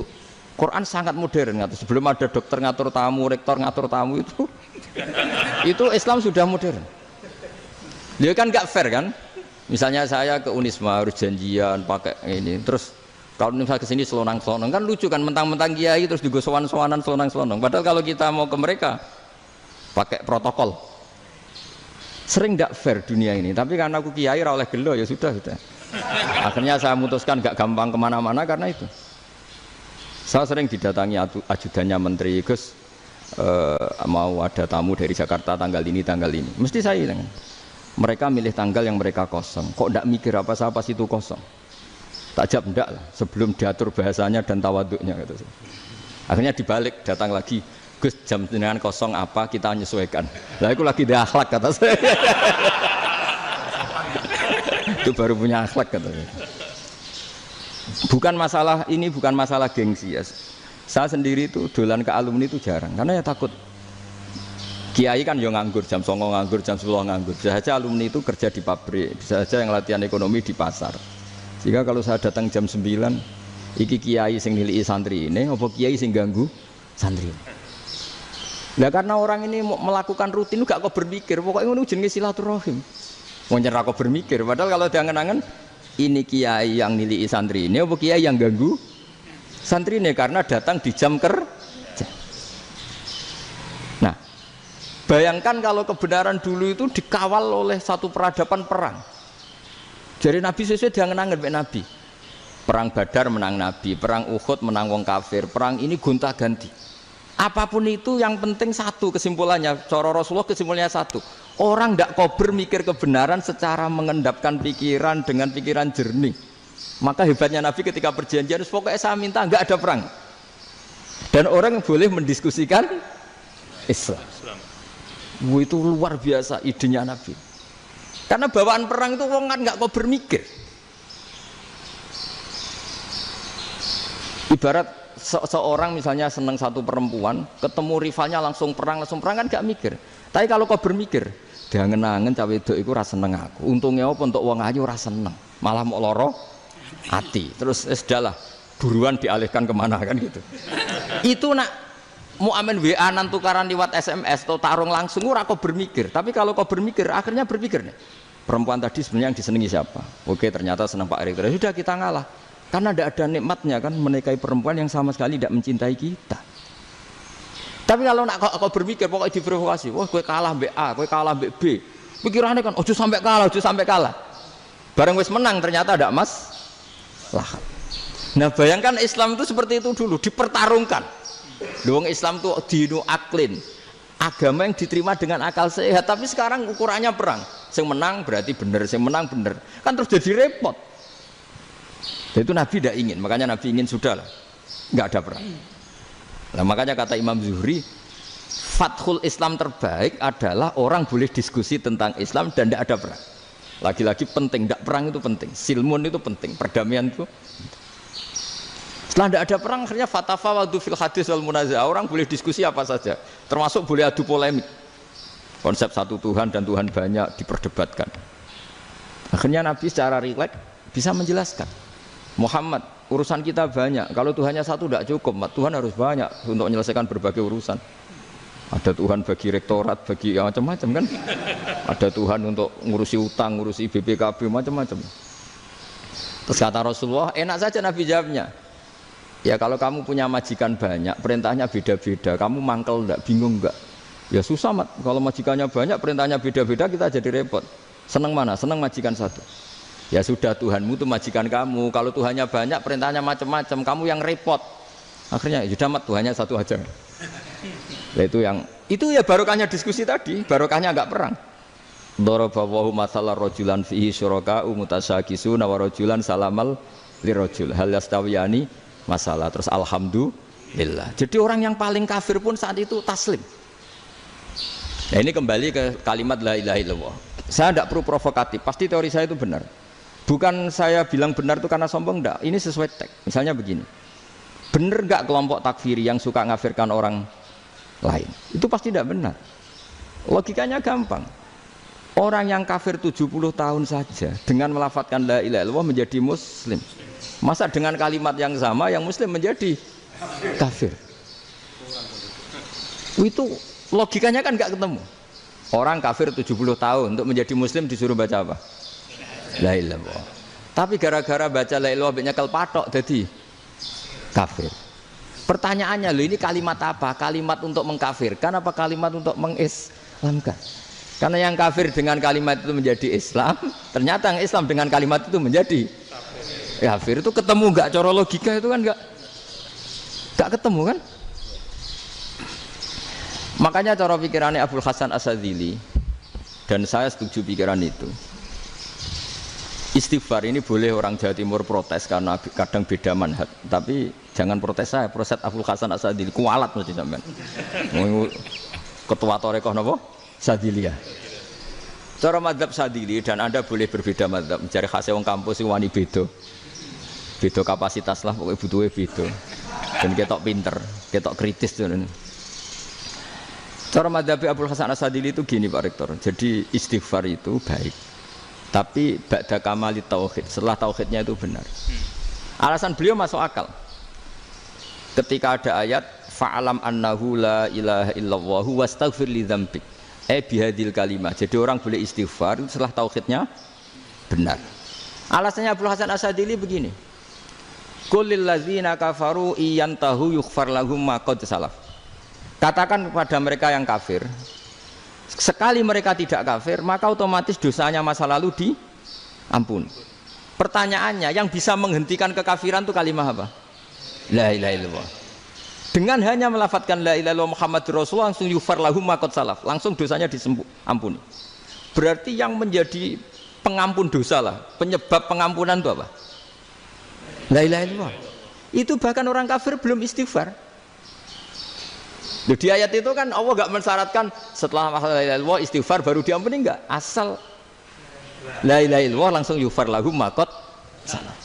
Quran sangat modern, sebelum ada dokter ngatur tamu, rektor ngatur tamu itu Islam sudah modern. Dia kan nggak fair kan? Misalnya saya ke Unisma harus janjian pakai ini, terus kalau misalnya kesini selonang-selonang kan lucu kan, mentang-mentang kiai terus juga sowan-sowanan selonang-selonang. Padahal kalau kita mau ke mereka pakai protokol. Sering tidak fair dunia ini, tapi karena aku kiai ra oleh gelo ya sudah. Akhirnya saya memutuskan gak gampang kemana-mana karena itu. Saya sering didatangi ajudannya menteri, "Gus, mau ada tamu dari Jakarta tanggal ini, mesti saya bilang, mereka milih tanggal yang mereka kosong, kok tidak mikir apa itu kosong. Tak jawab enggak lah, sebelum diatur bahasanya dan tawaduknya gitu. Akhirnya dibalik, datang lagi, "Gus, jam dengan kosong apa kita menyesuaikan." Lah itu lagi dia akhlak kata saya. Itu baru punya akhlak kata saya. Bukan masalah ini, bukan masalah gengsi ya. Saya sendiri itu dolan ke alumni itu jarang, karena ya takut. Kiai kan yang nganggur, jam 09.00 nganggur, jam 10 nganggur. Bisa saja alumni itu kerja di pabrik, bisa saja yang latihan ekonomi di pasar. Jika kalau saya datang jam 9, iki kiai sing nilai santri ini, apa kiai sing ganggu santri. Nah karena orang ini melakukan rutin, gak kok berpikir, pokoknya ngono jenenge silaturahim. Mau nyerah kok berpikir, padahal kalau diangen-angen, ini kiai yang nilai santri ini, apa kiai yang ganggu santri ini karena datang di jam kerja. Nah, bayangkan kalau kebenaran dulu itu dikawal oleh satu peradaban perang. Jadi Nabi sesuai diangen-angen Nabi. Perang Badar menang Nabi, perang Uhud menang wong kafir, perang ini gonta-ganti. Apapun itu yang penting satu kesimpulannya, cara Rasulullah kesimpulannya satu. Orang tidak kober mikir kebenaran secara mengendapkan pikiran dengan pikiran jernih. Maka hebatnya Nabi ketika perjanjian, pokoknya saya minta nggak ada perang. Dan orang boleh mendiskusikan Islam. Itu luar biasa idenya Nabi. Karena bawaan perang itu orang kan nggak kok bermikir. Ibarat seorang misalnya seneng satu perempuan, ketemu rivalnya langsung perang kan nggak mikir. Tapi kalau kau bermikir, dia ngenangen cawe wedok iku ora seneng aku. Untungnya apa untuk wong ayu ora seneng, malah mau loro hati. Terus sudahlah, buruan dialihkan kemana kan gitu. Itu nak mau amen WA nan tukaran lewat SMS atau tarung langsung ora kau bermikir. Tapi kalau kau bermikir, akhirnya berpikir nih. Perempuan tadi sebenarnya yang disenangi siapa? Oke, ternyata senang Pak Erick. Sudah kita ngalah. Karena tidak ada nikmatnya kan menikahi perempuan yang sama sekali tidak mencintai kita. Tapi kalau nak kau berpikir pokoknya diprovokasi, wah gue kalah mbak A, gue kalah mbak B. Pikirannya kan, ojo sampai kalah. Bareng wis menang ternyata ada emas lah. Nah bayangkan Islam itu seperti itu dulu, dipertarungkan. Doang Islam itu dinu aklin, agama yang diterima dengan akal sehat. Tapi sekarang ukurannya perang. Yang menang berarti benar, yang menang benar. Kan terus jadi repot. Dan itu Nabi tidak ingin, makanya Nabi ingin sudahlah, nggak ada perang. Nah, makanya kata Imam Zuhri, fathul Islam terbaik adalah orang boleh diskusi tentang Islam dan tidak ada perang. Lagi-lagi penting, tidak perang itu penting, silmun itu penting, perdamaian itu. Setelah tidak ada perang, akhirnya fatafawadu fil hadis wal munazah, orang boleh diskusi apa saja, termasuk boleh adu polemik. Konsep satu Tuhan dan Tuhan banyak diperdebatkan. Akhirnya Nabi secara rileks bisa menjelaskan, Muhammad, urusan kita banyak. Kalau Tuhannya satu tidak cukup, Tuhan harus banyak untuk menyelesaikan berbagai urusan. Ada Tuhan bagi rektorat, bagi macam-macam kan. Ada Tuhan untuk ngurusi utang, ngurusi BPKB, macam-macam. Terus kata Rasulullah, enak saja Nabi jawabnya. Ya kalau kamu punya majikan banyak, perintahnya beda-beda, kamu mangkel enggak, bingung enggak? Ya susah mat, kalau majikannya banyak, perintahnya beda-beda, kita jadi repot. Senang mana? Senang majikan satu. Ya sudah, Tuhanmu itu majikan kamu. Kalau Tuhannya banyak, perintahnya macam-macam, kamu yang repot. Akhirnya sudah mat, Tuhannya satu aja. Nah, itu ya barokahnya diskusi tadi, barokahnya enggak perang. Daraballahu mathalan rajulan fihi syuraka'u mutasyakisuna wa rajulan salamal lirajul hal yastawiyani masalah. Terus alhamdulillah. Jadi orang yang paling kafir pun saat itu taslim. Nah ini kembali ke kalimat la ilaha illallah. Saya tidak perlu provokatif, pasti teori saya itu benar. Bukan saya bilang benar itu karena sombong, enggak. Ini sesuai teks. Misalnya begini, benar enggak kelompok takfiri yang suka ngafirkan orang lain? Itu pasti tidak benar. Logikanya gampang. Orang yang kafir 70 tahun saja dengan melafadzkan la ilaha illallah menjadi muslim. Masa dengan kalimat yang sama yang muslim menjadi kafir? Itu logikanya kan nggak ketemu. Orang kafir 70 tahun untuk menjadi muslim disuruh baca apa? La ilaha illallah. Tapi gara-gara baca la ilaha illallah nyekel patok jadi kafir. Pertanyaannya, loh ini kalimat apa? Kalimat untuk mengkafirkan apa kalimat untuk mengislamkan? Karena yang kafir dengan kalimat itu menjadi Islam, ternyata yang Islam dengan kalimat itu menjadi kafir. Itu ketemu nggak? Cara logika itu kan nggak ketemu kan? Makanya cara pikirannya Abul Hasan As-Sadzili, dan saya setuju pikiran itu. Istighfar ini boleh orang Jawa Timur protes karena kadang beda manhaj, tapi jangan protes saya, protes Abul Hasan As-Sadzili kualat mesti sampean. Ketua Torekoh napa? Sadziliyah. Cara madzhab Sadzili, dan Anda boleh berbeda madzhab, mencari khasnya wong kampus sing wani beda. Beda kapasitas lah, pokoknya butuhnya beda. Dan ketok pinter, ketok kritis tuh. Cara madzhab Abul Hasan As-Sadzili itu gini Pak Rektor. Jadi istighfar itu baik, tapi ba'da kamali tauhid, setelah tauhidnya itu benar. Alasan beliau masuk akal. Ketika ada ayat fa'alam annahu la ilaha illallah wastaghfir li dzambik. Bihadil kalimah. Jadi orang boleh istighfar setelah tauhidnya benar. Alasannya Abul Hasan As-Sadzili begini. Qul lil ladzina kafaru iyantahu yughfar lahum ma qad salaf. Katakan kepada mereka yang kafir, sekali mereka tidak kafir, maka otomatis dosanya masa lalu diampuni. Pertanyaannya, yang bisa menghentikan kekafiran itu kalimat apa? La ilaha illallah. Dengan hanya melafadzkan la ilaha illallah Muhammadur Rasulullah, langsung yughfar lahum ma qad salaf, langsung dosanya diampuni. Berarti yang menjadi pengampun dosa lah, penyebab pengampunan itu apa? La ilaha illallah. Itu bahkan orang kafir belum istighfar. Di ayat itu kan Allah enggak mensyaratkan setelah la ilaha illallah istighfar baru diampuni, enggak. Asal la ilaha illallah langsung yufar lahum maqad salah.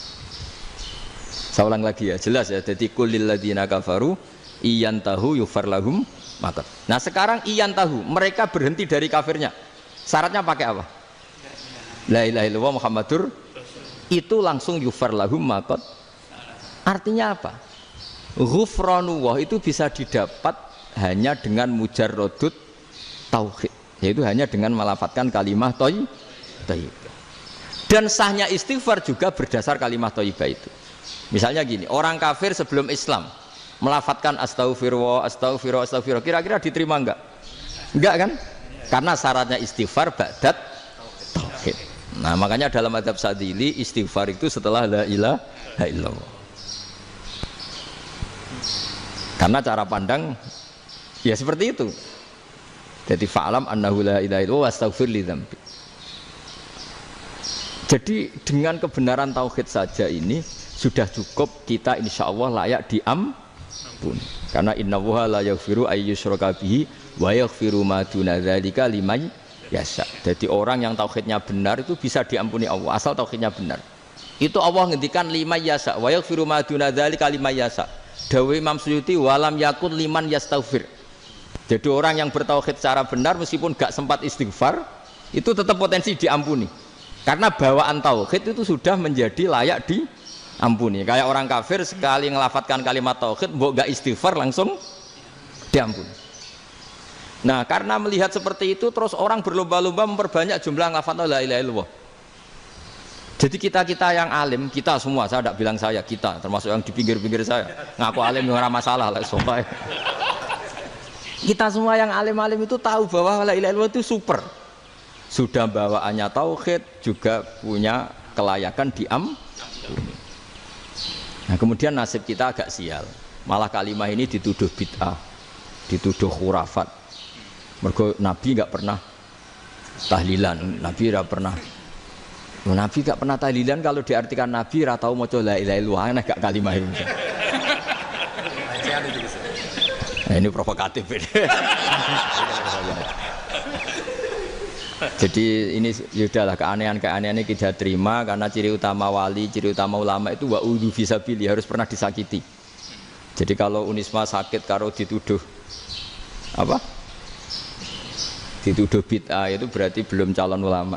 Saya ulang lagi ya, jelas ya. Jadi kulil ladzina kafaru iyantahu yufar lahum maqad. Nah, sekarang iyantahu, mereka berhenti dari kafirnya. Syaratnya pakai apa? La ilaha illallah Muhammadur, itu langsung yufar lahum maqad. Artinya apa? Ghufranullah itu bisa didapat hanya dengan mujarrodut tauhid, yaitu hanya dengan melafadzkan kalimah thayyibah. Dan sahnya istighfar juga berdasar kalimah thayyibah itu. Misalnya gini, orang kafir sebelum Islam melafadzkan astaghfirullah, astaghfirullah, astaghfirullah, kira-kira diterima enggak? Enggak kan? Karena syaratnya istighfar ba'dat tauhid. Nah, makanya dalam mazhab Sadzili istighfar itu setelah la ilaha illallah. Karena cara pandang ya seperti itu. Jadi fa'lam annahu la ilaha illallah wastaghfir li dzambi. Jadi dengan kebenaran tauhid saja ini sudah cukup kita insya Allah layak diampuni. Karena innallaha la yaghfiru ayyusyraka bihi wa yaghfiru ma duna dzalika liman yasha. Jadi orang yang tauhidnya benar itu bisa diampuni Allah asal tauhidnya benar. Itu Allah ngendikan liman yasha wa yaghfiru ma duna dzalika liman yasha. Dawe Imam Suyuti walam yakun liman yastaghfir. Jadi orang yang bertauhid secara benar meskipun gak sempat istighfar itu tetap potensi diampuni. Karena bawaan tauhid itu sudah menjadi layak diampuni. Kayak orang kafir sekali ngelafadzkan kalimat tauhid mbok gak istighfar langsung diampuni. Nah, karena melihat seperti itu terus orang berlomba-lomba memperbanyak jumlah ngelafadzkan la ilaha illallah. Jadi kita yang alim, kita semua, saya tidak bilang saya, kita termasuk yang di pinggir-pinggir saya ngaku alim orang masalah lah sopai. Kita semua yang alim-alim itu tahu bahwa la ilaha illallah itu super. Sudah bawaannya tauhid, juga punya kelayakan diampuni. Nah, kemudian nasib kita agak sial. Malah kalimah ini dituduh bid'ah, dituduh khurafat. Mergo Nabi enggak pernah tahlilan, Nabi enggak pernah. Nabi enggak pernah tahlilan, kalau diartikan Nabi ora tau maca la ilaha illallah, aneh gak kalimah ini. Nah, ini provokatif ini. Jadi ini sudahlah keanehan-keanehan ini kita terima karena ciri utama wali, ciri utama ulama itu wa'udhu fisabilillah, harus pernah disakiti. Jadi kalau Unisma sakit karo dituduh apa? Dituduh bid'ah itu berarti belum calon ulama.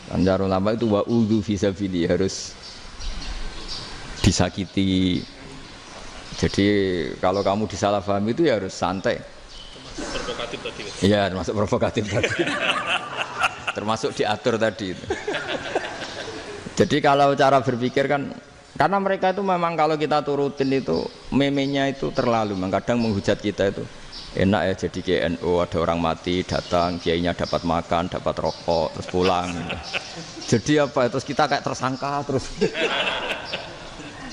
Calon ulama itu wa'udhu fisabilillah, harus disakiti. Jadi kalau kamu disalahpahami itu ya harus santai. Provokatif tadi. Iya, termasuk provokatif tadi. Termasuk diatur tadi itu. Jadi kalau cara berpikir kan, karena mereka itu memang kalau kita turutin itu memenya itu terlalu, kadang menghujat kita itu enak ya jadi KNU, ada orang mati datang, kiainya dapat makan, dapat rokok, terus pulang. Jadi apa? Terus kita kayak tersangka terus.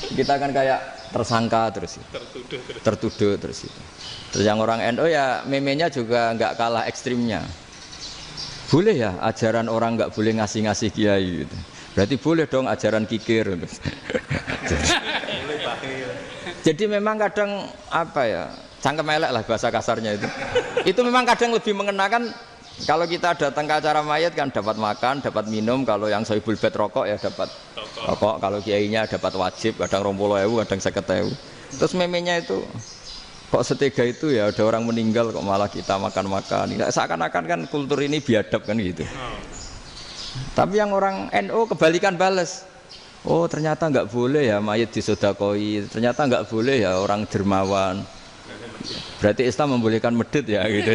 Kita kan kayak tersangka terus. Tertuduh terus itu. Terus yang orang NU ya memenya juga nggak kalah ekstrimnya. Boleh ya ajaran orang nggak boleh ngasih-ngasih kiai gitu. Berarti boleh dong ajaran kikir. Jadi memang kadang apa ya, cangkem elek lah bahasa kasarnya itu. Itu memang kadang lebih mengenakan kalau kita datang ke acara mayat kan dapat makan, dapat minum. Kalau yang sohibul bed rokok ya dapat rokok. Kalau kiainya dapat wajib, kadang 20.000, kadang 50.000. Terus memenya itu kok setega itu ya, ada orang meninggal kok malah kita makan-makan. Seakan-akan kan kultur ini biadab kan gitu. Tapi yang orang NU kebalikan bales. Oh ternyata nggak boleh ya mayat disodakoi. Ternyata nggak boleh ya orang dermawan. Berarti Islam membolehkan medit ya gitu.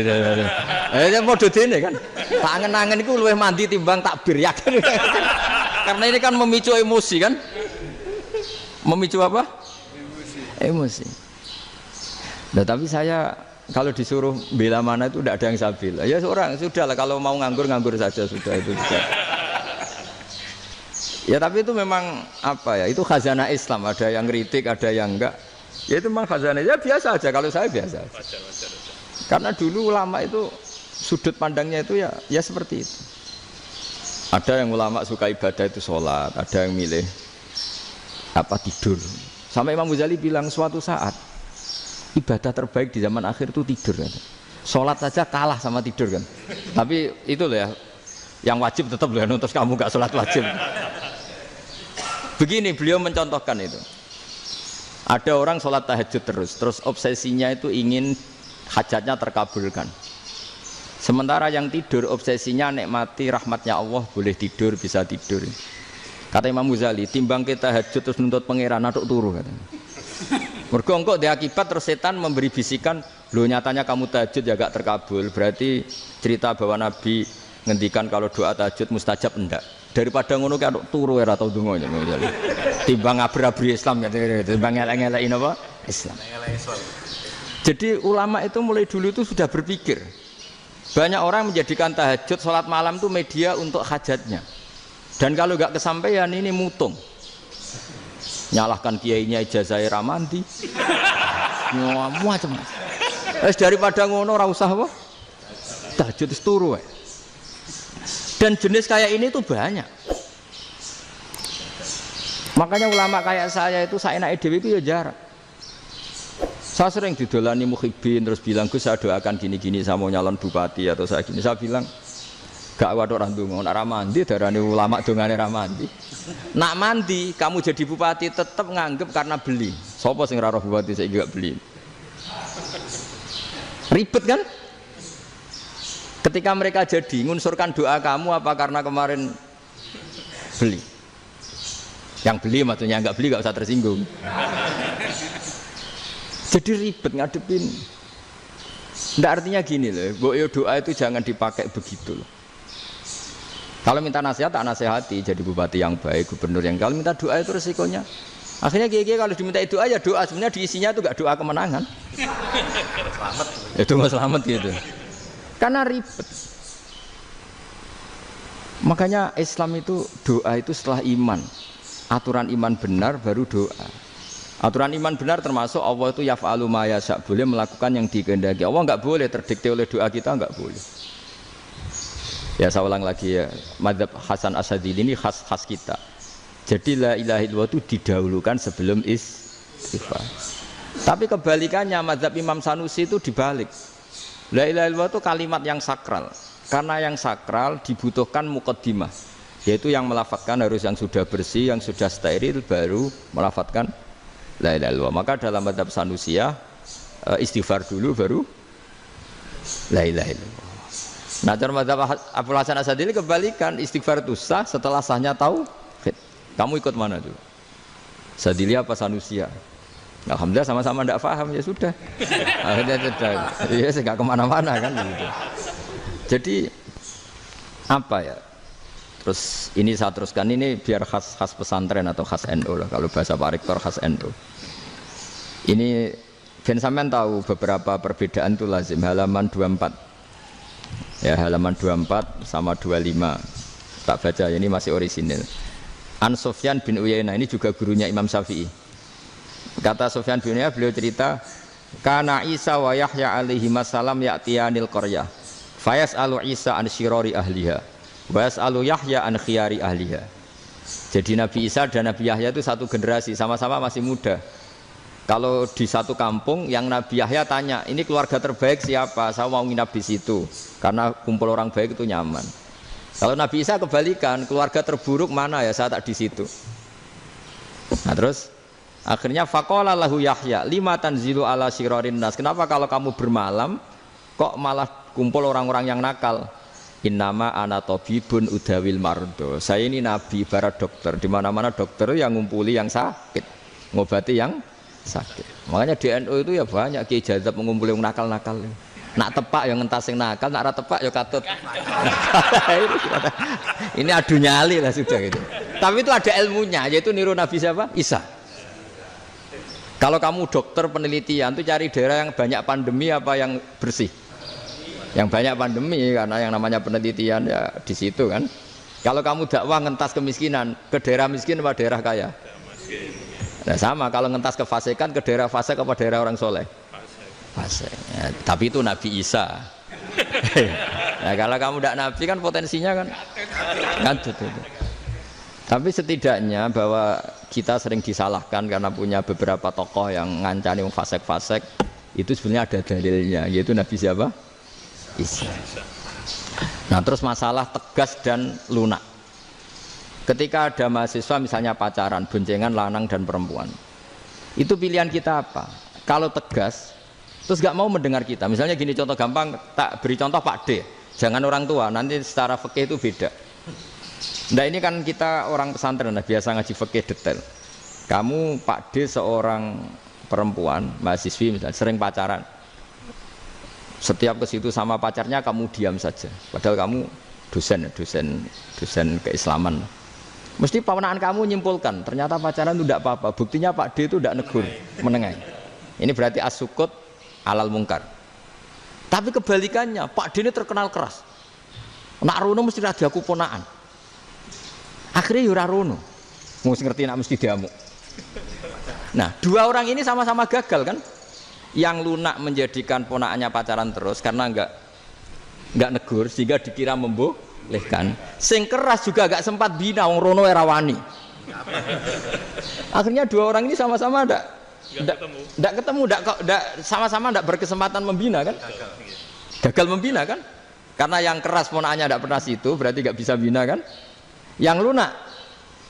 Ya modus ini kan. Tangan-tangan itu luwih mandi timbang takbir ya kan. Karena ini kan memicu emosi kan. Memicu apa? Emosi. Nah, tapi saya kalau disuruh bela mana itu tidak ada yang saya bela. Ya seorang sudah lah, kalau mau nganggur saja sudah itu. Sudah. Ya tapi itu memang apa ya? Itu khazanah Islam. Ada yang kritik, ada yang enggak. Ya itu memang khazanah. Ya biasa aja kalau saya biasa. Wajar. Karena dulu ulama itu sudut pandangnya itu ya seperti itu. Ada yang ulama suka ibadah itu sholat, ada yang milih apa tidur. Sampai Imam Ghazali bilang suatu saat ibadah terbaik di zaman akhir itu tidur kan. Sholat saja kalah sama tidur kan. Tapi itu loh ya, yang wajib tetap loh, terus kamu gak sholat wajib. Begini beliau mencontohkan itu. Ada orang sholat tahajud terus obsesinya itu ingin hajatnya terkabulkan. Sementara yang tidur obsesinya nikmati rahmatnya Allah, boleh tidur, bisa tidur. Kata Imam Ghazali, timbang kita tahajud terus nuntut pangeran aduk turu katanya. Mergo engko dia akibat terus setan memberi bisikan, lho nyatanya kamu tahajud ya gak terkabul. Berarti cerita bahwa Nabi ngendikan kalau doa tahajud mustajab enggak. Daripada ngono ki aduk turu ora tau donga ya. Timbang abri-abri Islam ya, timbang elek-elekin apa? Islam. Jadi ulama itu mulai dulu itu sudah berpikir. Banyak orang menjadikan tahajud, sholat malam itu media untuk hajatnya. Dan kalau nggak kesampaian ini mutung. Nyalahkan kiainya ijazah ramandi. Macam. Daripada ngono ora usah apa? Tahajud turu. Dan jenis kayak ini tuh banyak. Makanya ulama kayak saya itu saenake dhewe itu ya jarak. Saya sering didolani muhibbin terus bilang, Gus saya doakan gini-gini saya mau nyalon bupati atau saya gini. Saya bilang gak waduh orang dongo, nak ramandi darani ulama dongane ramandi. Nak mandi kamu jadi bupati tetap nganggep karena beli. Sopo sing ora roh bupati saya gak beli. Ribet kan? Ketika mereka jadi ngunsurkan doa kamu apa karena kemarin beli. Yang beli maksudnya nggak beli nggak usah tersinggung. Jadi ribet ngadepin. Nggak artinya gini loh, boyo doa itu jangan dipakai begitu loh. Kalau minta nasihat tak nasihati jadi bupati yang baik, gubernur yang. Kalau minta doa itu resikonya. Akhirnya gigi kalau diminta doa ya doa, sebenarnya diisinya itu nggak doa kemenangan. Selamat. Itu nggak selamat gitu. Karena ribet. Makanya Islam itu doa itu setelah iman. Aturan iman benar baru doa. Aturan iman benar termasuk Allah itu yaf'alu ma yasha, boleh melakukan yang dikehendaki. Allah enggak boleh terdikte oleh doa kita, enggak boleh. Ya saya ulang lagi ya, mazhab Hasan Asyadzili ini khas kita. Jadi la ilaha illallah itu didahulukan sebelum istighfar. Tapi kebalikannya mazhab Imam Sanusi itu dibalik. La ilaha illallah itu kalimat yang sakral. Karena yang sakral dibutuhkan muqaddimah, yaitu yang melafadzkan harus yang sudah bersih, yang sudah steril baru melafadzkan la ilaha illallah. Maka dalam mazhab Sanusiyah istighfar dulu baru la ilaha illallah. Nah, dalam mazhab Abu Hasan Asyadzili kebalikan, istighfar itu sah setelah sahnya tauhid. Kamu ikut mana tuh? Asyadzili apa Sanusiyah? Alhamdulillah sama-sama tidak paham ya sudah. Akhirnya sudah. Ya saya nggak kemana-mana kan gitu. Jadi apa ya? Terus ini saya teruskan ini biar khas pesantren atau khas NU lah, kalau bahasa Pak Rektor khas NU. Ini Ben sampean tahu beberapa perbedaan itu lazim, halaman 24. Ya, halaman 24 sama 25. Tak baca ini masih orisinil. An Sufyan bin Uyainah ini juga gurunya Imam Syafi'i. Kata Sufyan bin Uyainah, beliau cerita, kana Isa wa Yahya alaihi masalam ya'tiyanil qaryah. Fayas'alu Isa an syirari ahliha. Was'alu Yahya an khiyari ahliha. Jadi Nabi Isa dan Nabi Yahya itu satu generasi, sama-sama masih muda. Kalau di satu kampung yang Nabi Yahya tanya, ini keluarga terbaik siapa? Saya mau nginap di situ karena kumpul orang baik itu nyaman. Kalau Nabi Isa kebalikan, keluarga terburuk mana ya, saya tak di situ. Nah terus akhirnya faqala lahu Yahya lima tanzilu ala syirarin nas. Kenapa kalau kamu bermalam kok malah kumpul orang-orang yang nakal? Innama ana tabibun udawil mardo. Saya ini nabi ibarat dokter, di mana-mana dokter yang ngumpuli yang sakit, ngobati yang sakit. Makanya di NU itu ya banyak Ki Jazab mengumpuli yang nakal-nakal. Nak tepak yang ngentas yang nakal, nak ra tepak ya katut. Ini adu nyali lah sudah gitu. Tapi itu ada ilmunya, yaitu niru Nabi siapa? Isa. Kalau kamu dokter penelitian itu cari daerah yang banyak pandemi apa yang bersih? Yang banyak pandemi, karena yang namanya penelitian ya di situ kan. Kalau kamu dakwah ngentas kemiskinan, ke daerah miskin apa daerah kaya? Nah sama, kalau ngentas kefasikan ke daerah fasik apa daerah orang soleh? Fasik. Ya, tapi itu Nabi Isa. Nah kalau kamu tidak Nabi kan potensinya kan. Tapi setidaknya bahwa kita sering disalahkan karena punya beberapa tokoh yang ngancani fasek-fasek. Itu sebenarnya ada dalilnya, yaitu Nabi siapa? Isa. Nah terus masalah tegas dan lunak. Ketika ada mahasiswa misalnya pacaran, boncengan lanang dan perempuan, itu pilihan kita apa? Kalau tegas, terus gak mau mendengar kita. Misalnya gini contoh gampang, tak beri contoh Pak D. Jangan orang tua, nanti secara fikih itu beda. Nah ini kan kita orang pesantren, nah, biasa ngaji fikih detail. Kamu Pak D seorang perempuan, mahasiswi misalnya, sering pacaran. Setiap ke situ sama pacarnya kamu diam saja. Padahal kamu dosen keislaman. Mesti pamanaan kamu nyimpulkan, ternyata pacaran itu tidak apa-apa. Buktinya Pak D itu tidak negur, menengahi. Ini berarti as-sukut alal mungkar. Tapi kebalikannya, Pak D ini terkenal keras. Nak rono mesti ada aku ponaan. Akhirnya yura rono. Mesti ngerti nak mesti diamuk. Nah, dua orang ini sama-sama gagal kan? Yang lunak menjadikan ponaannya pacaran terus karena enggak negur sehingga dikira membolehkan. Sing keras juga enggak sempat bina wong rono era wani. Akhirnya dua orang ini sama-sama enggak ketemu, sama-sama enggak berkesempatan membina kan? Gagal membina kan? Karena yang keras ponaannya enggak pernah situ, berarti enggak bisa bina kan? Yang lunak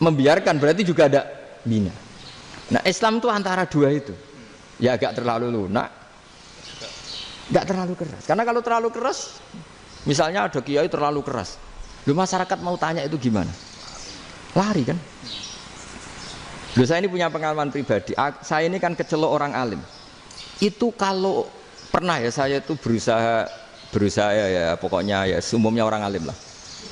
membiarkan berarti juga ada bina. Nah, Islam itu antara dua itu. Ya agak terlalu lunak, enggak terlalu keras. Karena kalau terlalu keras, misalnya ada kiai terlalu keras, lu masyarakat mau tanya itu gimana? Lari kan? Lu saya ini punya pengalaman pribadi. Saya ini kan kecelok orang alim. Itu kalau pernah ya saya itu berusaha ya pokoknya ya umumnya orang alim lah.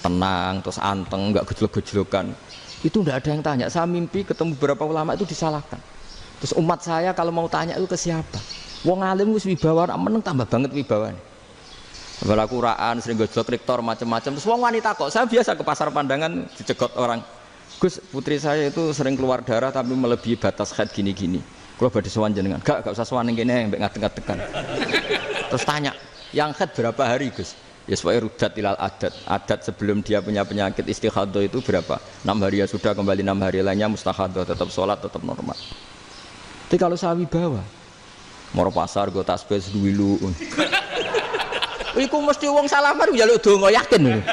Tenang, terus anteng, enggak gejlok-gejlokan. Itu enggak ada yang tanya. Saya mimpi ketemu beberapa ulama itu disalahkan. Terus umat saya kalau mau tanya itu ke siapa? Wong alim wis wibawa, meneng tambah banget wibawane. Bala Quran sering gojlok rektor macam-macam. Terus wong wanita kok, saya biasa ke pasar Pandangan dicegot orang. Gus, putri saya itu sering keluar darah tapi melebihi batas haid gini-gini. Kalau badhe sowan jenengan, gak usah sowan ning kene mbek ngadeg-ngadegan. Terus tanya, yang haid berapa hari, Gus? Ya supaya rudat ilal adat sebelum dia punya penyakit istihadah itu berapa? 6 hari ya sudah, kembali 6 hari lainnya mustahadah, tetap sholat, tetap normal. Tapi kalau saya wibawa moro pasar go tasbih duwilu iku mesti wong salaman njaluk donga yakin.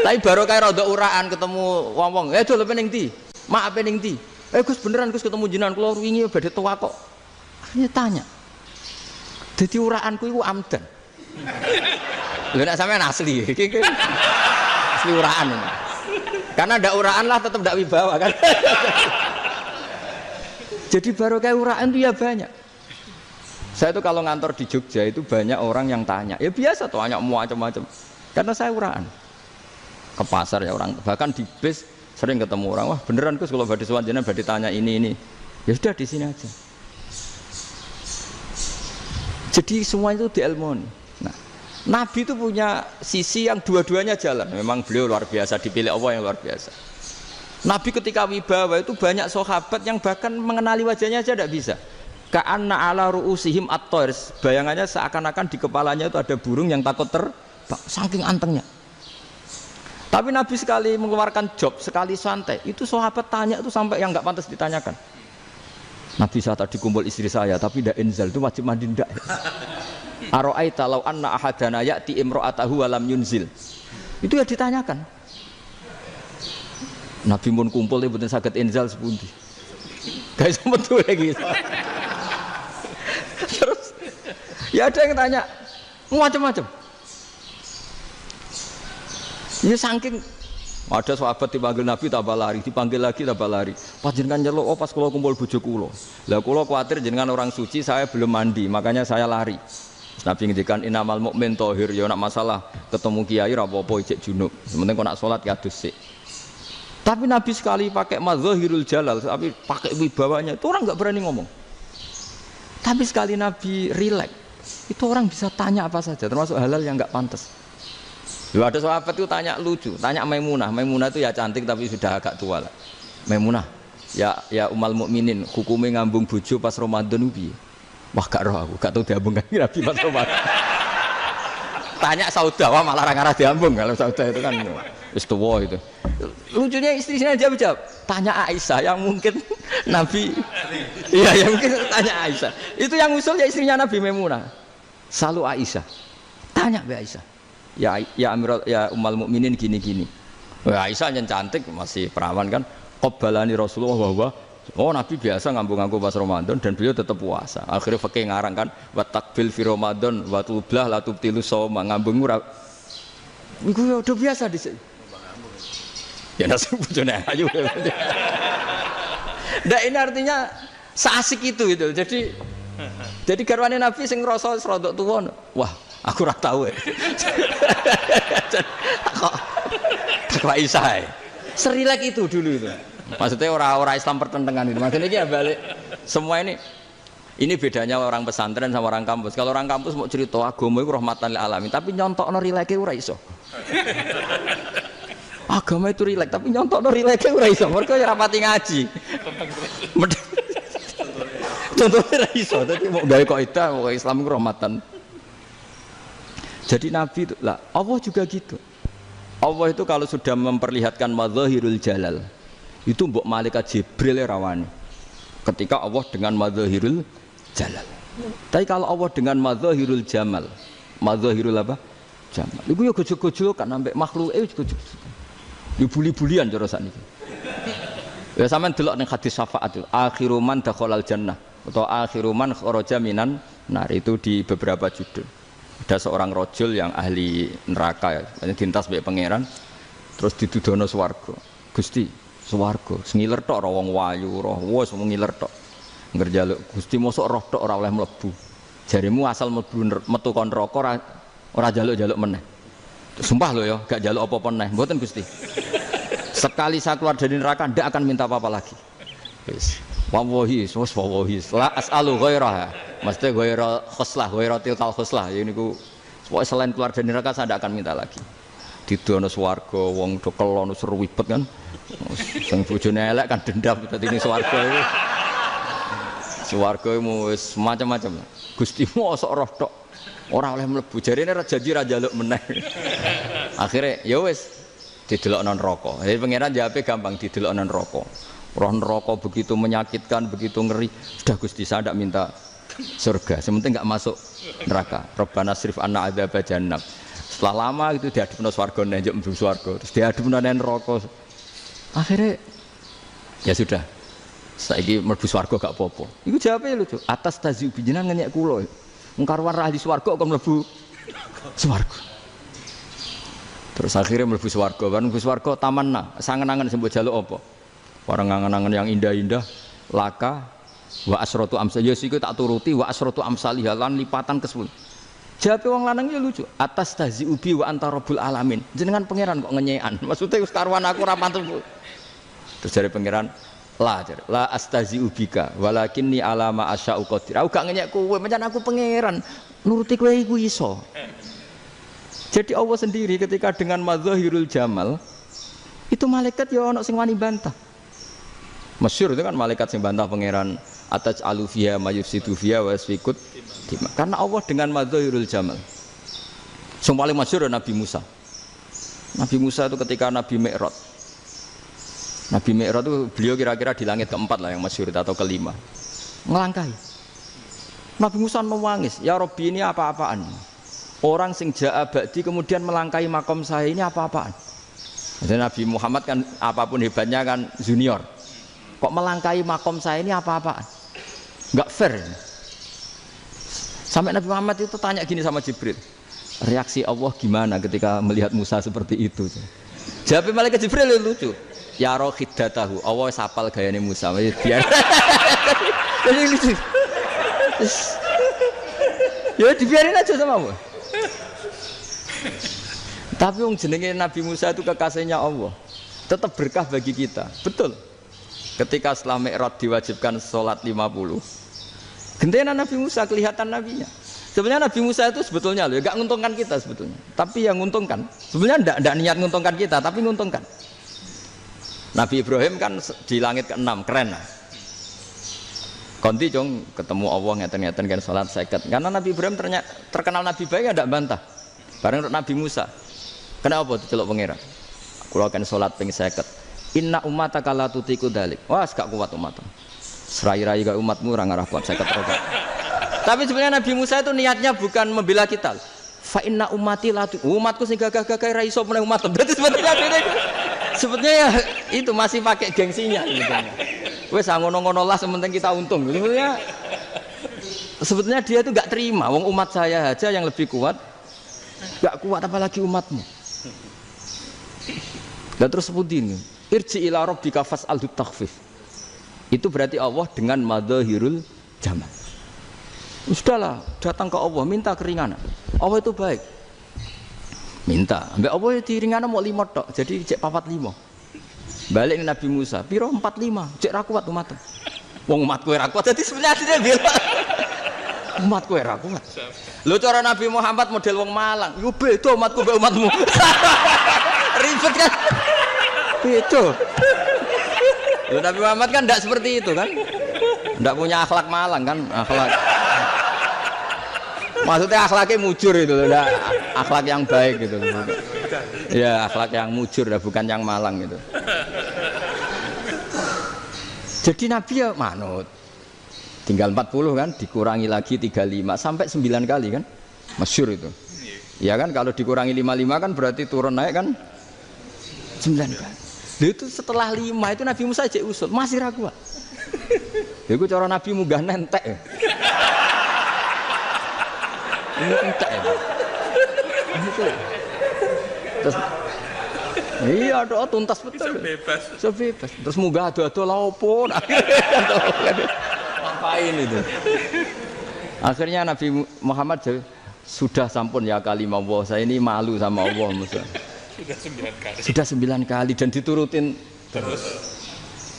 Tapi baru kayak rada uraan ketemu wong-wong, dol pening ndi? Mak pening ndi? Gus beneran Gus ketemu jenengan kula wingi badhe tuwa kok. Akhirnya tanya. Dadi uraanku iku amdan. Lha nek sampean asli iki asli uraan. Karena ndak uraan lah tetap ndak wibawa kan. Jadi baru kayak uraan itu ya banyak. Saya itu kalau ngantor di Jogja itu banyak orang yang tanya. Ya biasa tuh tanya macam-macam. Karena saya uraan. Ke pasar ya orang, bahkan di bis sering ketemu orang. Wah beneran Gus kalau badhe sowan jenengan badhe tanya ini. Ya sudah di sini aja. Jadi semua itu diilmoni. Nah, Nabi itu punya sisi yang dua-duanya jalan. Memang beliau luar biasa, dipilih Allah yang luar biasa. Nabi ketika wibawa itu banyak sahabat yang bahkan mengenali wajahnya aja tidak bisa. Ka'anna ala ru'usihim at-thair. Bayangannya seakan-akan di kepalanya itu ada burung yang takut terbang, saking antengnya. Tapi Nabi sekali mengeluarkan job, sekali santai, itu sahabat tanya itu sampai yang nggak pantas ditanyakan. Nabi saya tadi kumpul istri saya, tapi tidak inzal itu wajib mandi ndak. Aro'aita law anna ahadana ya'ti imra'atahu wa lam yunzil. Itu ya ditanyakan. Nabi mun kumpul ya betul saged inzal sepundi. Guys betul lagi. Terus ya ada yang tanya macam-macam. Ya saking ada sahabat dipanggil Nabi tambah lari, dipanggil lagi tambah lari. Pas jenengan nyeluk, oh pas kula kumpul bojo kula. Lah kula kuwatir jenengan orang suci, saya belum mandi, makanya saya lari. Nabi ngendikan innamal mukmin thahir, ya nak masalah ketemu kiai ra apa-apa ijek junub. Sementing kok nak salat ya adus sik. Tapi Nabi sekali pakai mazahirul jalal, tapi pakai wibawanya, itu orang enggak berani ngomong. Tapi sekali Nabi rileks, itu orang bisa tanya apa saja, termasuk halal yang enggak pantas. Lalu ada sahabat itu tanya lucu, tanya Maimunah. Maimunah itu ya cantik tapi sudah agak tua lah. Maimunah, ya umal mukminin, hukumnya ngambung bojo pas Ramadan ubi. Wah gak roh aku, gak tahu diambung kan Nabi pas Ramadan. Tanya Saudah, wah malah orang arah diambung kalau Saudah itu kan. wis tuwa itu. Lucunya istrinya jawab, tanya Aisyah yang mungkin Nabi. Iya, yang mungkin tanya Aisyah. Itu yang usul ya istrinya Nabi Maimunah. Selalu Aisyah. Tanya Mbak Aisyah. Ya Amirul ya Ummul Mukminin gini-gini. Wah, Aisyah yang cantik masih perawan kan. Qabbalani Rasulullah bahwa oh Nabi biasa ngambung-ngambung pas Ramadan dan beliau tetap puasa. Akhirnya fakih ngarang kan wa takbil fi Ramadan wa tublah la tubtilu shauma ngambung ora. Iku ya udah biasa di sini. Ya nasi bojone ayu. Ndak ini artinya seasik itu gitu. Jadi garwane Nabi sing ngrasa rodok tuwa. Wah, aku ora tahu. Kok Aisyah. Serilek itu dulu itu. Maksudnya orang Islam pertentangan itu. Maksudnya ini ya balik semua ini bedanya orang pesantren sama orang kampus. Kalau orang kampus mau cerita agama itu rahmatan lil alamin, tapi nyontokno rileke ora iso. Agama itu rilek, tapi nyontokno rileke ora iso. Mergo ya rapati ngaji. Contohnya ora iso, dadi mau gawe kaidah kok Islam itu rahmatan. Jadi Nabi itu lah, Allah juga gitu. Allah itu kalau sudah memperlihatkan madzahirul jalal itu mbok malaikat Jibril rawani ketika Allah dengan madzahirul jalal. Tapi kalau Allah dengan madzahirul jamal, madzahirul apa? Jamal. Iku ya gojok-gojok kan ambek makhluk gojok. Ya buli-bulian cara sakniki. Ya sampean delok ning hadis syafaat itu, akhiru man dakhalal jannah atau akhiru man kharaja minan nar itu di beberapa judul. Ada seorang rojul yang ahli neraka ya, dintas mbek pangeran terus ditudono swarga. Gusti swarga, sengiler tok ora wong wayu, roh wis ngiler tok. Ngerjaluk Gusti mosok roh tok ora oleh mlebu. Jarimu asal mlebu metu kon neraka ora jaluk-jaluk meneh. Sumpah lho ya, gak jaluk apa-apa meneh. Mboten Gusti. Sekali saya keluar dari neraka ndak akan minta apa-apa lagi. Wis. Wallahi, wallahi. La as'alu ghairaha. Mesti ghaira khuslah, ghaira tilkal khuslah. Ya niku pokoke selain keluar dari neraka saya ndak akan minta lagi. Didono swarga wong do kelon seru wibet kan. Sing bojone elek kan dendam dadi ning swarga iku. Swarga wis macam-macam. Gusti mosok roh tok ora oleh mlebu. Jarine ra janji ra njaluk meneh. Akhire ya wis didelokno neraka. Jadi pangeran jawabe gampang didelokno neraka. Roh neraka begitu menyakitkan, begitu ngeri. Sudah Gusti saya ndak minta surga. Sementing enggak masuk neraka. Rabbana srif anna adzab jahannam. Setelah lama itu diadepno swarga njuk mlebu swarga. Terus diadepno neraka. Akhirnya ya sudah. Saiki mlebu swarga gak apa-apa. Iku jawabe lucu. Atas taziu jenengan ngenyek kula. Wong karuan ahli swarga kok mlebu swarga. Terus akhirnya mlebu swarga. Kan mlebu swarga tamanna, sangen-angen sing mbok jaluk apa? Orang angan-angan yang indah-indah, laka wa asratu amsal. Ya siku tak turuti wa asratu amsalih lan lipatan ke-10. Jawabe wong lanang ya lucu. Atas taziu bi wa anta rabbul alamin. Jenengan pangeran kok ngenyekan. Maksudnya wis karuan aku ora pantes. Terus jare pangeran la astazi'u bika walakinni ala ma asya'u qadir. Aku gak ngenyek kowe, pancen aku pangeran. Nuruti kowe iku iso. Jadi Allah sendiri ketika dengan madzahirul jamal itu malaikat ya ono sing wani bantah. Masyhur itu kan malaikat sing bantah pangeran ataj alufiya mayusidu fiya wasfikut. Karena Allah dengan madzahirul jamal. Sing paling masyhur Nabi Musa. Nabi Musa itu ketika Nabi Mi'raj. Nabi Mi'raj itu beliau kira-kira di langit keempat lah yang masyhur atau kelima. Ngelangkai. Nabi Musa nangis, ya Rabbi ini apa-apaan? Orang sing ja'a ba'di kemudian melangkai makom saya ini apa-apaan? Jadi Nabi Muhammad kan apapun hebatnya kan junior. Kok melangkai makom saya ini apa-apaan? Enggak fair. Sampai Nabi Muhammad itu tanya gini sama Jibril. Reaksi Allah gimana ketika melihat Musa seperti itu? Jawab malaikat Jibril lucu. Ya roh hiddatahu. Allah sapal gayane Musa. Biar. Jadi lucu. Ya dibiarin aja sama Allah. Tapi yang jenenge Nabi Musa itu kekasihnya Allah. Tetap berkah bagi kita. Betul. Ketika setelah Mi'raj diwajibkan sholat 50. Gentena Nabi Musa kelihatan nabinya. Sebenarnya Nabi Musa itu sebetulnya loh, gak nguntungkan kita sebetulnya. Tapi yang nguntungkan. Sebenarnya enggak niat nguntungkan kita, tapi nguntungkan. Nabi Ibrahim kan di langit ke-6, keren lah. Konti jong ketemu Allah ngeten-ngeten kan sholat 50. Karena Nabi Ibrahim terkenal Nabi baik, tidak bantah. Bareng Nabi Musa. Kenapa diceluk pangeran? Kula kan salat ping 50. Inna ummataka la tutiku dalik. Wah, gak kuat umatmu. Serai-rai gak umatmu ora ngarah kuat 50 rakaat. Tapi sebenarnya Nabi Musa itu niatnya bukan membela kita. Fa inna ummati la umatku sing gagah-gagah ra iso meneh umat. Berarti sebetulnya ya itu masih pakai gengsinya gitu. Wes ngono-ngono lah sementing kita untung. Sebetulnya dia itu enggak terima wong umat saya aja yang lebih kuat. Enggak kuat apalagi umatmu. Dan terus sebutin irji ila rabbika fas'alhu takhfif. Itu berarti Allah dengan madzahirul jamal. Sudahlah, datang ke Allah minta keringanan. Allah itu baik. Minta, ambek Allah ya diringanan mau 5 tok. Jadi cek 45. Balik ke Nabi Musa, piro 45, cek ra kuat umat. Wong umatku ora kuat. Jadi sebenarnya dia bilang umatku ora kuat. Lho cara Nabi Muhammad model wong Malang, yo beda umatku mbek umatmu. Ribet kan? Beda. Lho Nabi Muhammad kan enggak seperti itu kan? Enggak punya akhlak Malang kan? Akhlak. Maksudnya akhlaknya mujur itu loh, akhlak yang baik gitu loh. Ya akhlak yang mujur, bukan yang Malang gitu. Jadi Nabi ya manut. Tinggal 40 kan, dikurangi lagi 35 sampai 9 kali kan, masyhur itu. Ya kan kalau dikurangi 55 kan berarti turun naik kan 9 kali. Itu setelah 5 itu Nabi Musa aja usul, masih ragu. Itu cara Nabi munggah nentek. Ini entek ya. Terus iya doa tuntas betul. Sebebas. Terus munggah ado-ado lha opo? Ngapain itu? Akhirnya Nabi Muhammad sudah sampun ya kalimah Allah. Saya ini malu sama Allah Musa. Sudah 9 kali dan diturutin terus.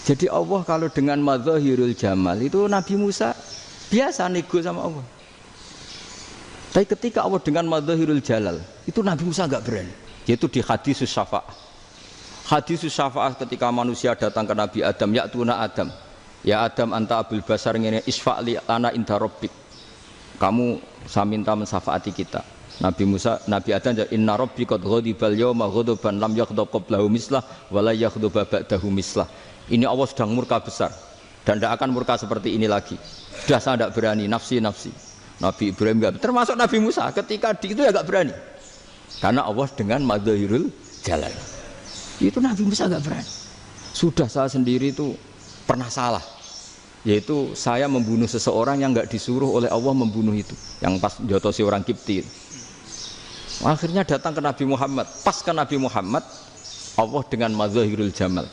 Jadi Allah kalau dengan madzahirul jamal itu Nabi Musa biasa nego sama Allah. Tapi ketika Allah dengan madzahirul jalal itu Nabi Musa enggak berani. Yaitu di hadisus syafa'ah. Hadisus syafa'ah ketika manusia datang ke Nabi Adam, ya'tuna Adam. Ya Adam anta abul basar ngene isfa'li lana inda rabbik. Kamu saya minta mensafaati kita. Nabi Musa, Nabi Adam inna rabbi qad ghadibal yawma ghadaban lam yaghdab qablahu mislah wa la yaghdab ba'dahu mislah. Ini Allah sedang murka besar dan tidak akan murka seperti ini lagi. Sudah saya tidak berani, nafsi. Nabi Ibrahim enggak, termasuk Nabi Musa ketika itu ya enggak berani. Karena Allah dengan madzahirul jalal. Itu Nabi Musa enggak berani. Sudah saya sendiri itu pernah salah. Yaitu saya membunuh seseorang yang enggak disuruh oleh Allah membunuh itu. Yang pas jotosi orang Kipti. Akhirnya datang ke Nabi Muhammad. Pas ke Nabi Muhammad Allah dengan madzahirul jamal.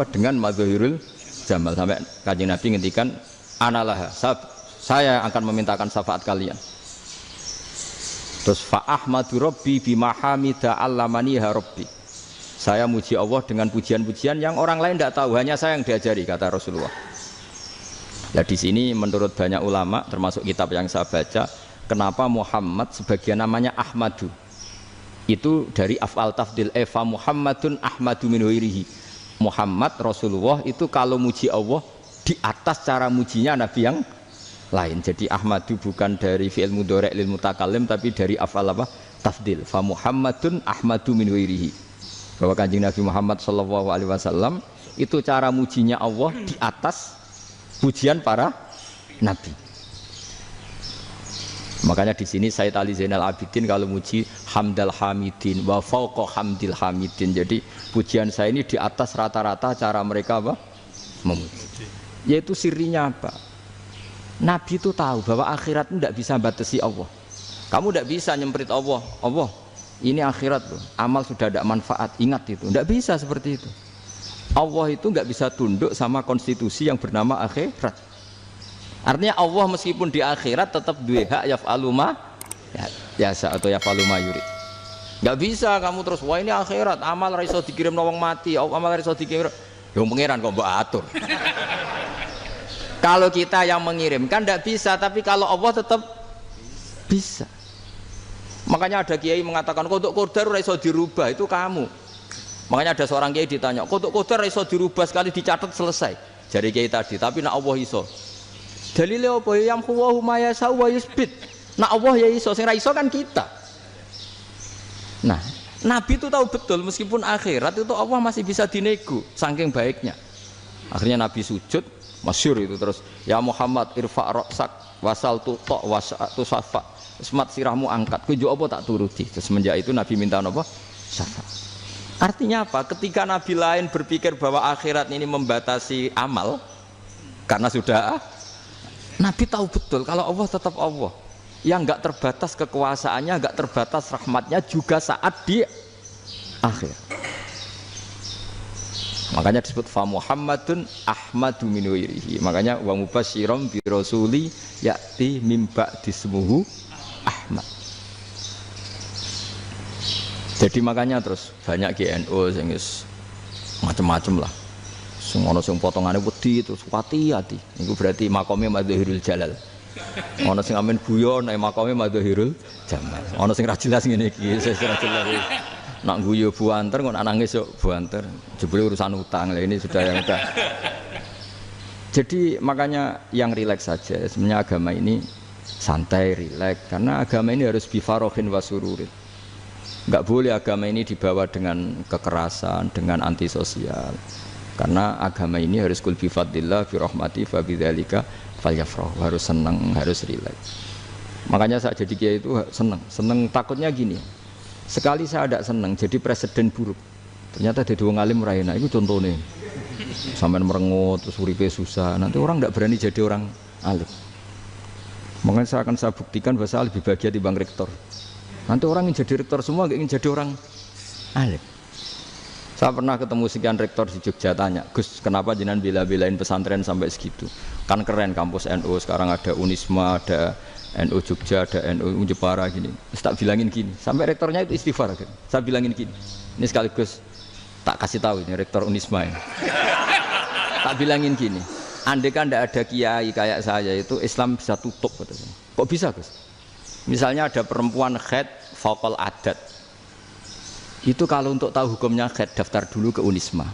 Dengan madzahirul jamal sampai Kanjeng Nabi ngendikan analah saya akan memintakan syafaat kalian. Terus fa ahmadu rabbi bima hamida allamaniha rabbi. Saya muji Allah dengan pujian-pujian yang orang lain tidak tahu, hanya saya yang diajari, kata Rasulullah. Nah di sini menurut banyak ulama termasuk kitab yang saya baca, kenapa Muhammad sebagian namanya Ahmadu. Itu dari af'al tafdil fa Muhammadun ahmadu min ghairihi. Muhammad Rasulullah itu kalau muji Allah di atas cara mujinya Nabi yang lain. Jadi Ahmadu bukan dari fi'il mudhari' lil mutakallim tapi dari af'al apa? Tafdil. Fa Muhammadun ahmadu min ghairihi. Bahwa Kanjeng Nabi Muhammad sallallahu alaihi wasallam itu cara mujinya Allah di atas pujian para nabi. Makanya di sini Sayyid Ali Zainal Abidin kalau muji hamdal hamidin wa fauqa hamdil hamidin. Jadi pujian saya ini di atas rata-rata cara mereka apa? Memuji. Yaitu sirinya apa? Nabi itu tahu bahwa akhirat itu tidak bisa batasi Allah. Kamu tidak bisa nyemprit Allah. Allah, ini akhirat loh. Amal sudah tidak manfaat. Ingat itu. Tidak bisa seperti itu. Allah itu nggak bisa tunduk sama konstitusi yang bernama akhirat. Artinya Allah meskipun di akhirat tetap duwe hak yaf'alu ma yasa atau yaf'alu ma yurid. Nggak bisa kamu terus wah ini akhirat amal ra iso dikirim wong mati, amal ra iso dikirim. Ya pangeran kok mbok atur. Kalau kita yang mengirimkan tidak bisa, tapi kalau Allah tetap bisa. Makanya ada kiai mengatakan kodok qadar ora iso dirubah, itu kamu. Makanya ada seorang kiai ditanya, kodok qadar ora iso dirubah sekali dicatat selesai. Jari kiai tadi, tapi nak Allah iso. Dalile apa ya yamhu ma yasha wa yusbit. Nak Allah ya iso, sing ra iso kan kita. Nah, Nabi itu tahu betul meskipun akhirat itu Allah masih bisa dinego saking baiknya. Akhirnya Nabi sujud, masyhur itu terus, ya Muhammad irfa' ra'sak wasal tutok wasatu safa. Semat sirahmu angkat, kujo apa tak turuti. Terus semenjak itu Nabi minta apa? Syafa'. Artinya apa? Ketika Nabi lain berpikir bahwa akhirat ini membatasi amal karena sudah Nabi tahu betul kalau Allah tetap Allah. Yang enggak terbatas kekuasaannya, enggak terbatas rahmatnya juga saat di akhir. Makanya disebut fa Muhammadun Ahmadu min wirihi. Makanya wa mubasyiram bi rasuli ya'ti mim ba'di ismuhu Ahmad. Jadi makanya terus banyak GNU sing macam-macam lah. Sing ana sing potongane wedi terus hati-hati. Niku berarti makome Madzahirul Jalal. Ana sing amen guyon nek makome Madzahirul Jamal. Ana sing ra jelas ngene iki, sing ra jelas. Nak guyu buanter kok nak nangis yo buanter. Jebule urusan utang. Lah ini sudah yang udah. Jadi makanya yang rileks saja. Sebenarnya agama ini santai, rileks karena agama ini harus bifarohin wasururin. Enggak boleh agama ini dibawa dengan kekerasan, dengan antisosial. Karena agama ini harus kul bi fadlillah bi rahmati fa bidzalika falyafrahu, harus senang, harus rileks. Makanya saya jadi kiai itu senang takutnya gini. Sekali saya tidak senang jadi presiden buruk. Ternyata jadi wong alim ora enak, itu contohnya. Sampai merengut terus uripe susah, nanti orang tidak berani jadi orang alim. Makanya saya buktikan bahwa saya lebih bahagia dibanding rektor. Nanti orang ingin jadi rektor semua, ingin jadi orang alim. Saya pernah ketemu sekian rektor di Jogja, tanya, Gus, kenapa jenengan bela-belain pesantren sampai segitu? Kan keren kampus NU, sekarang ada Unisma, ada NU Jogja, ada NU Jepara gini. Terus tak bilangin gini, sampai rektornya itu istighfar. Kan? Saya bilangin gini, ini sekaligus tak kasih tahu ini rektor Unisma ini. Tak bilangin gini, andai kan tidak ada kiai kayak saya itu Islam bisa tutup. Kok bisa Gus? Misalnya ada perempuan haid faqal adat. Itu kalau untuk tahu hukumnya haid daftar dulu ke Unisma.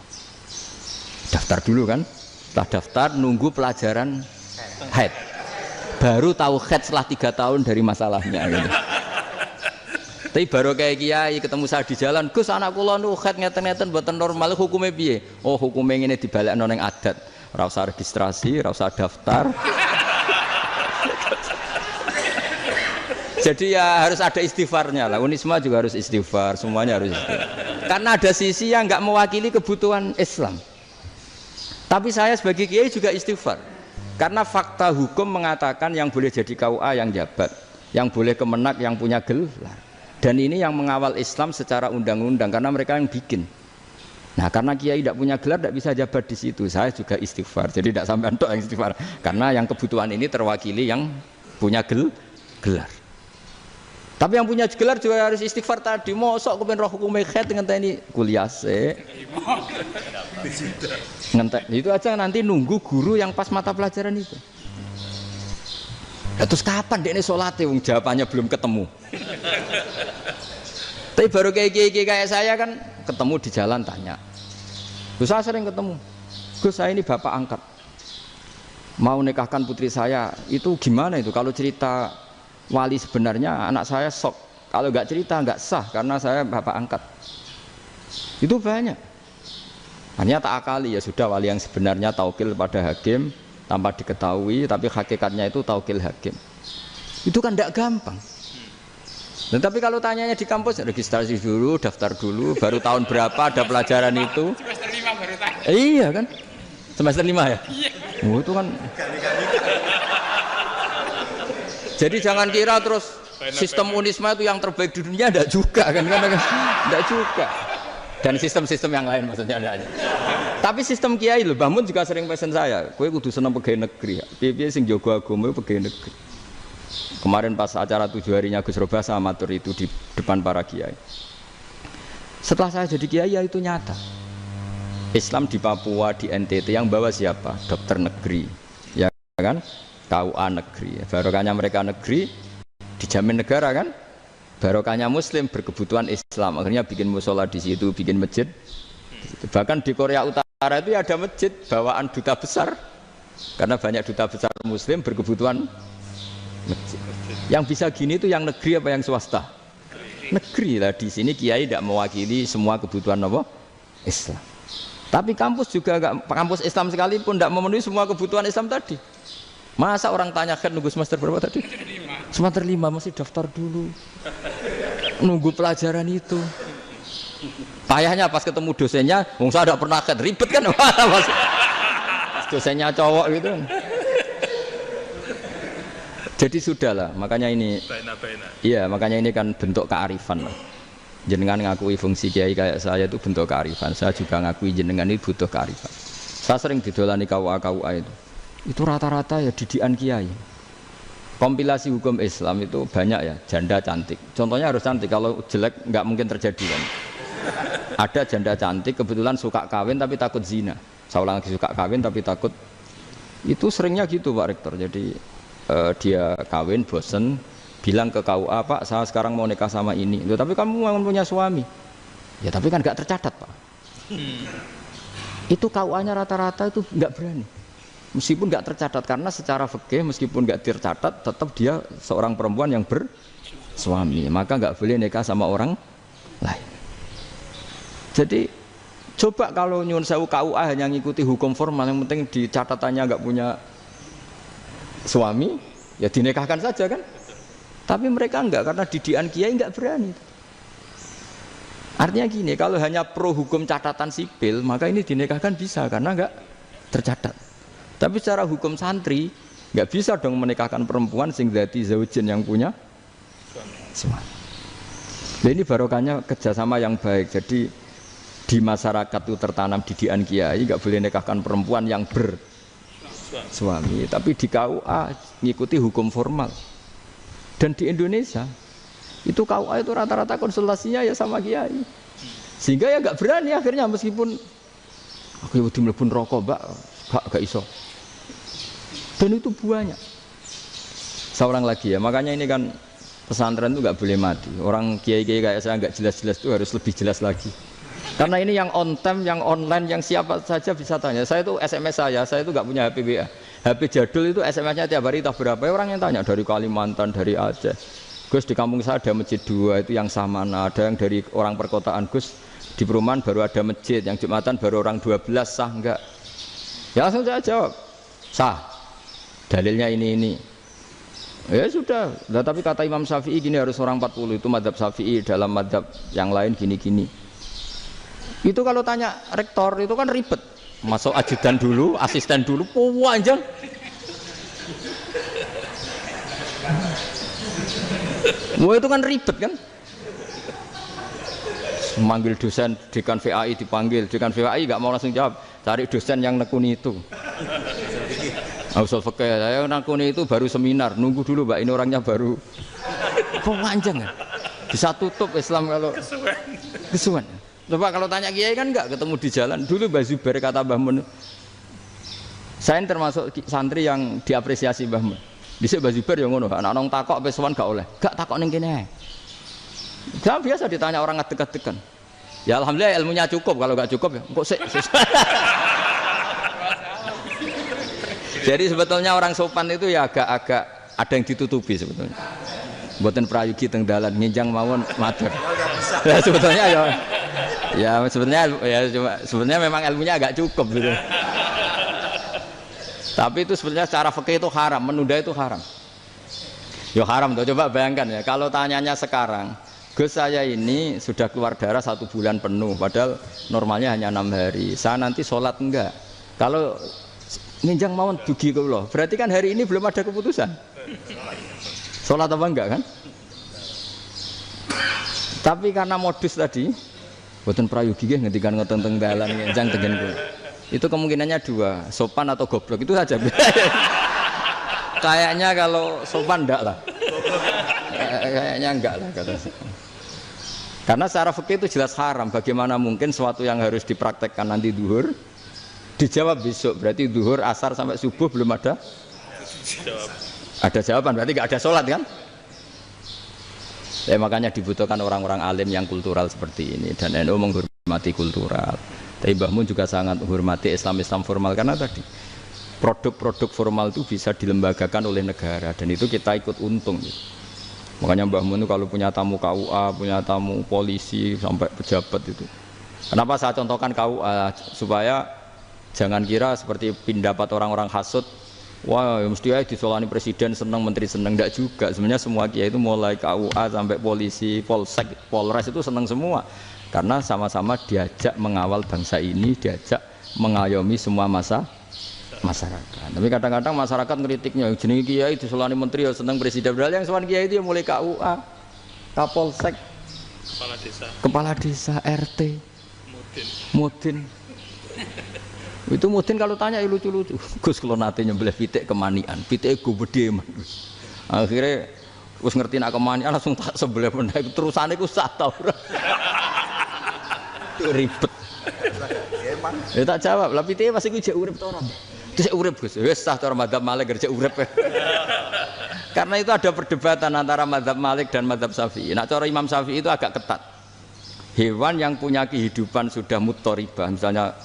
Daftar dulu kan? Setelah daftar nunggu pelajaran haid. Baru tahu haid setelah 3 tahun dari masalahnya gitu. Tapi baru kayak kiai ketemu saya di jalan, Gus anak kula nu haid ngeten-ngeten mboten normal hukumnya piye? Oh hukumnya ngene dibalekno ning adat. Ora usah registrasi, ora usah daftar. Jadi ya harus ada istighfarnya lah. Unisma juga harus istighfar, semuanya harus istighfar. Karena ada sisi yang nggak mewakili kebutuhan Islam. Tapi saya sebagai kiai juga istighfar. Karena fakta hukum mengatakan yang boleh jadi KUA yang jabat, yang boleh kemenak yang punya gelar. Dan ini yang mengawal Islam secara undang-undang karena mereka yang bikin. Nah karena kiai tidak punya gelar tidak bisa jabat di situ. Saya juga istighfar. Jadi tidak sampai untuk yang istighfar. Karena yang kebutuhan ini terwakili yang punya gelar. Tapi yang punya gelar juga harus istighfar tadi. Mosok kepen roh hukum haid dengan ini kuliah se. Ngentek itu aja nanti nunggu guru yang pas mata pelajaran itu. Ya, terus kapan dek ini sholatnya? Jawabannya belum ketemu. Tapi baru kayak saya kan ketemu di jalan tanya. Gus saya sering ketemu. Gus saya ini bapak angkat. Mau nikahkan putri saya itu gimana itu? Kalau cerita wali sebenarnya anak saya sok, kalau nggak cerita nggak sah karena saya bapak angkat. Itu banyak. Hanya tak akali ya sudah wali yang sebenarnya taukil pada hakim tanpa diketahui, tapi hakikatnya itu taukil hakim. Itu kan tidak gampang. Dan tapi kalau tanyanya di kampus registrasi dulu, daftar dulu, baru tahun berapa ada pelajaran itu? Semester 5 baru tanya. Iya kan? Semester 5 ya? Iya. Oh, itu kan. Jadi jangan kira terus sistem Unisma itu yang terbaik di dunia, tidak juga kan? Tidak juga. Dan sistem-sistem yang lain maksudnya ada. Tapi sistem kiai loh, Mbah Mun juga sering pesen saya, kowe kudu seneng pegawai negeri. Piye-piye sing jaga agama pegawai negeri. Kemarin pas acara 7 harinya Gus Roba sama matur itu di depan para kiai. Setelah saya jadi kiai ya itu nyata. Islam di Papua, di NTT yang bawa siapa? Dokter negeri. Ya kan? KUA negeri. Barokahnya mereka negeri dijamin negara kan? Barokahnya muslim berkebutuhan Islam. Akhirnya bikin musola di situ, bikin masjid. Bahkan di Korea Utara itu ada masjid bawaan duta besar. Karena banyak duta besar muslim berkebutuhan masjid. Yang bisa gini itu yang negeri apa yang swasta? negeri lah. Di sini kiai tidak mewakili semua kebutuhan apa? Islam. Tapi kampus juga enggak, kampus Islam sekalipun tidak memenuhi semua kebutuhan Islam tadi. Masa orang tanya kan nunggu semester berapa tadi? Semester 5 masih daftar dulu. Nunggu pelajaran itu. Payahnya pas ketemu dosennya, wong saya tidak pernah ribet kan? Pas dosennya cowok gitu. Jadi sudahlah, makanya ini. Iya, makanya ini kan bentuk kearifan lah. Jenengan ngakui fungsi kiai kayak saya itu bentuk kearifan. Saya juga ngakui jenengan ini butuh kearifan. Saya sering didolani KUA itu. Itu rata-rata ya didikan kiai. Kompilasi hukum Islam itu banyak ya, janda cantik. Contohnya harus cantik, kalau jelek nggak mungkin terjadi kan. Ada janda cantik kebetulan suka kawin tapi takut zina. Saya ulang lagi, suka kawin tapi takut. Itu seringnya gitu Pak Rektor. Jadi dia kawin bosen. Bilang ke KUA, Pak, saya sekarang mau nikah sama ini. Loh, tapi kamu mau punya suami. Ya tapi kan nggak tercatat, Pak. Itu KUA-nya rata-rata itu nggak berani. Meskipun nggak tercatat, karena secara fikih meskipun nggak tercatat, tetap dia seorang perempuan yang bersuami. Maka nggak boleh nikah sama orang lain. Jadi coba kalau nyuwun sewu KUA hanya ngikuti hukum formal, yang penting di catatannya nggak punya suami, ya dinikahkan saja kan. Tapi mereka enggak, karena didikan kiai enggak berani. Artinya gini, kalau hanya pro hukum catatan sipil, maka ini dinikahkan bisa karena enggak tercatat. Tapi secara hukum santri enggak bisa dong menikahkan perempuan sing dadi zaujin yang punya suami. Nah, ini barokahnya kerjasama yang baik. Jadi di masyarakat itu tertanam didikan kiai, enggak boleh nikahkan perempuan yang bersuami. Tapi di KUA ngikuti hukum formal. Dan di Indonesia itu KUA itu rata-rata konsultasinya ya sama kiai, sehingga ya nggak berani akhirnya meskipun aku wedi mlebu neraka mbak gak iso. Dan itu buahnya. Seorang lagi ya, makanya ini kan pesantren itu nggak boleh mati. Orang kiai-kiai kayak saya nggak jelas-jelas itu harus lebih jelas lagi. Karena ini yang on time, yang online, yang siapa saja bisa tanya. Saya itu SMS saya itu nggak punya HP WA. HP jadul itu SMS-nya tiap hari entah berapa, orang yang tanya dari Kalimantan, dari Aceh. Gus, di kampung saya ada masjid 2 itu yang Samana, ada yang dari orang perkotaan. Gus, di perumahan baru ada masjid, yang Jumatan baru orang 12, sah enggak? Ya langsung saya jawab, sah. Dalilnya ini. Ya sudah, nah, tapi kata Imam Syafi'i gini harus orang 40, itu madzhab Syafi'i, dalam madzhab yang lain gini-gini. Itu kalau tanya rektor itu kan ribet. Masuk ajudan dulu, asisten dulu, panjang. Wah itu kan ribet kan? Memanggil dosen, dekan VAI dipanggil, dekan VAI nggak mau langsung jawab, cari dosen yang nekuni itu. Usul fikih, saya nekuni itu baru seminar, nunggu dulu mbak, ini orangnya baru. Panjang kan? Bisa tutup Islam kalau kesuwen. Coba kalau tanya kiai kan enggak ketemu di jalan. Dulu Mbah Zubair kata Mbah Mun, saya termasuk santri yang diapresiasi Mbah Mun. Dhisik Mbah Zubair ya ngono, anak nong takok pesuwan gak oleh. Gak takok ning kene. Saya biasa ditanya orang ngadeg-adegan. Ya alhamdulillah ilmunya cukup, kalau enggak cukup ya kok sik. Jadi sebetulnya orang sopan itu ya agak-agak ada yang ditutupi sebetulnya. Mboten prayogi teng dalan nginjang mawon matur. Ya sebetulnya ya sebenarnya ya cuma sebenarnya memang ilmunya agak cukup gitu. Tapi itu sebenarnya secara fikih itu haram, menunda itu haram. Ya haram tuh, coba bayangkan ya, kalau tanyanya sekarang, Gus saya ini sudah keluar darah 1 bulan penuh, padahal normalnya hanya 6 hari. Saya nanti sholat enggak? Kalau nginjang mawon dugi kula, berarti kan hari ini belum ada keputusan. Sholat apa enggak kan? Tapi karena modus tadi, boten prayogi nggih ngendikan ngoten teng dalan ngenjang tengen kula. Itu kemungkinannya 2, sopan atau goblok, itu saja. Kayaknya kalau sopan enggak lah. Kayaknya enggak lah kata saya. Karena secara fikih itu jelas haram. Bagaimana mungkin sesuatu yang harus dipraktekkan nanti duhur dijawab besok, berarti duhur, asar sampai subuh belum ada jawaban, berarti enggak ada sholat kan? Ya, makanya dibutuhkan orang-orang alim yang kultural seperti ini, dan NU menghormati kultural. Tapi Mbah Mun juga sangat menghormati Islam formal, karena tadi produk-produk formal itu bisa dilembagakan oleh negara, dan itu kita ikut untung. Makanya Mbah Mun itu kalau punya tamu KUA, punya tamu polisi sampai pejabat itu. Kenapa saya contohkan KUA supaya jangan kira seperti pendapat orang-orang hasud, wah mesti ya disolani presiden senang, menteri senang, enggak juga. Sebenarnya semua kiai itu mulai KUA sampai polisi, polsek, polres itu senang semua. Karena sama-sama diajak mengawal bangsa ini, diajak mengayomi semua masyarakat. Tapi kadang-kadang masyarakat ngeritiknya, jenenge kiai disolani menteri ya senang presiden. Padahal yang sowan kiai itu ya mulai KUA, Kapolsek, kepala desa, RT, Mudin. Itu Mudin kalau tanya ya lucu-lucu. Gus kalau nate nyembelih pitik kemanian, pitike go gede man. Akhirnya wis ngerti nak kemanian langsung tak sebelah meneh terusane ku sah ta ora. Ribet. Ya tak jawab, lah pitike pasti ku jek urip ta ora. Terus urip Gus. Wis sah cara madzhab Malik kerja urip. Karena itu ada perdebatan antara madzhab Malik dan madzhab Syafi'i. Nah cara Imam Syafi'i itu agak ketat. Hewan yang punya kehidupan sudah mutharibah, misalnya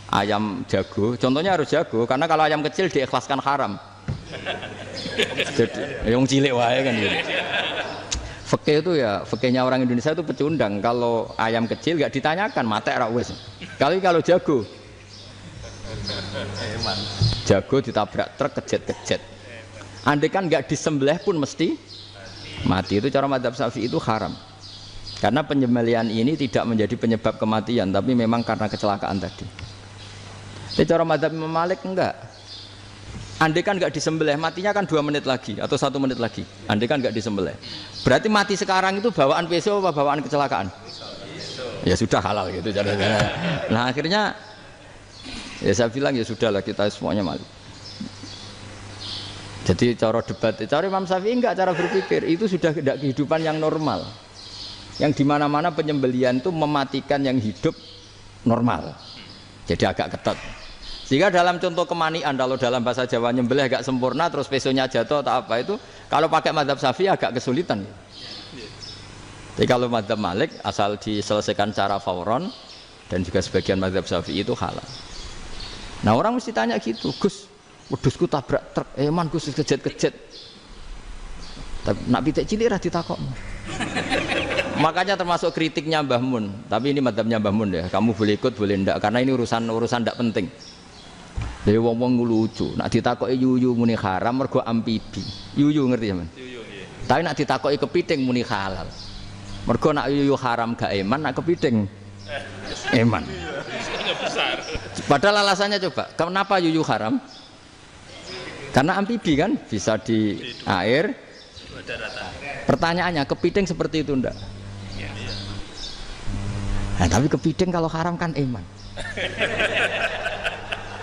ayam jago, contohnya harus jago, karena kalau ayam kecil diikhlaskan haram. Jadi yang cilik wae kan gitu. Fikih itu ya, fikihnya orang Indonesia itu pecundang. Kalau ayam kecil nggak ditanyakan, mate ra wis. Kalau jago, jago ditabrak truk kejet-kejet. Andai kan nggak disembelih pun mesti mati. Itu cara madzhab Syafi'i itu haram. Karena penyembelihan ini tidak menjadi penyebab kematian, tapi memang karena kecelakaan tadi. Tapi cara madzhab Imam Malik enggak. Andai kan enggak disembelih, matinya kan 2 menit lagi atau 1 menit lagi. Andai kan enggak disembelih. Berarti mati sekarang itu bawaan pisau apa bawaan kecelakaan? Ya sudah halal gitu caranya. Nah akhirnya ya saya bilang ya sudahlah kita semuanya Malik. Jadi cara debat, cara Imam Syafi'i enggak, cara berpikir itu sudah tidak kehidupan yang normal. Yang dimana-mana penyembelihan itu mematikan yang hidup normal. Jadi agak ketat. Sehingga dalam contoh kemanian, kalau dalam bahasa Jawa nyembelih agak sempurna terus pesonya jatuh atau apa itu, kalau pakai madzhab Syafi'i agak kesulitan. Jadi kalau madzhab Malik asal diselesaikan cara fauron dan juga sebagian madzhab Syafi'i itu halal. Nah orang mesti tanya gitu, Gus, wedhusku tabrak truk, man Gus kejet-kejet. Nak pitik cilik ra ditakokno. Makanya termasuk kritiknya Mbah Mun, tapi ini madzhabnya Mbah Mun ya. Kamu boleh ikut boleh ndak karena ini urusan ndak penting. Jadi wong-wong lucu, nak ditakoki yuyu muni haram mergo amfibi. Yuyu ngerti sampean? Yuyu nggih. Tapi nak ditakoki kepiting muni halal. Mergo nak yuyu haram gak eman, nak kepiting eman. Padahal alasannya coba, kenapa yuyu haram? Karena amfibi kan bisa di air. Pertanyaannya, kepiting seperti itu ndak? Nah, tapi kepiting kalau haram kan eman.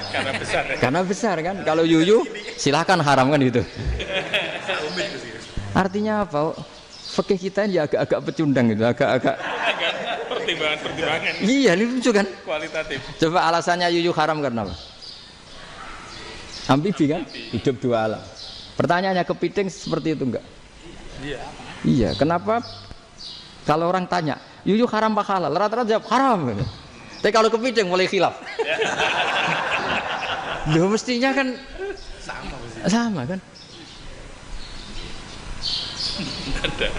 Karena besar. Ya? Karena besar kan. Kalau yuyu silahkan haram kan gitu. Artinya apa? Fikih kita ini agak-agak pecundang gitu, agak pertimbangan. Iya, ini lucu kan? Kualitatif. Coba alasannya yuyu haram karena apa? Amfibi kan? Hidup 2 alam. Pertanyaannya kepiting seperti itu enggak? Iya. Iya, kenapa? Kalau orang tanya, yuyu haram apa halal? Rata-rata jawab haram. Tapi kalau kepiting mulai khilaf. Loh mestinya kan sama kan?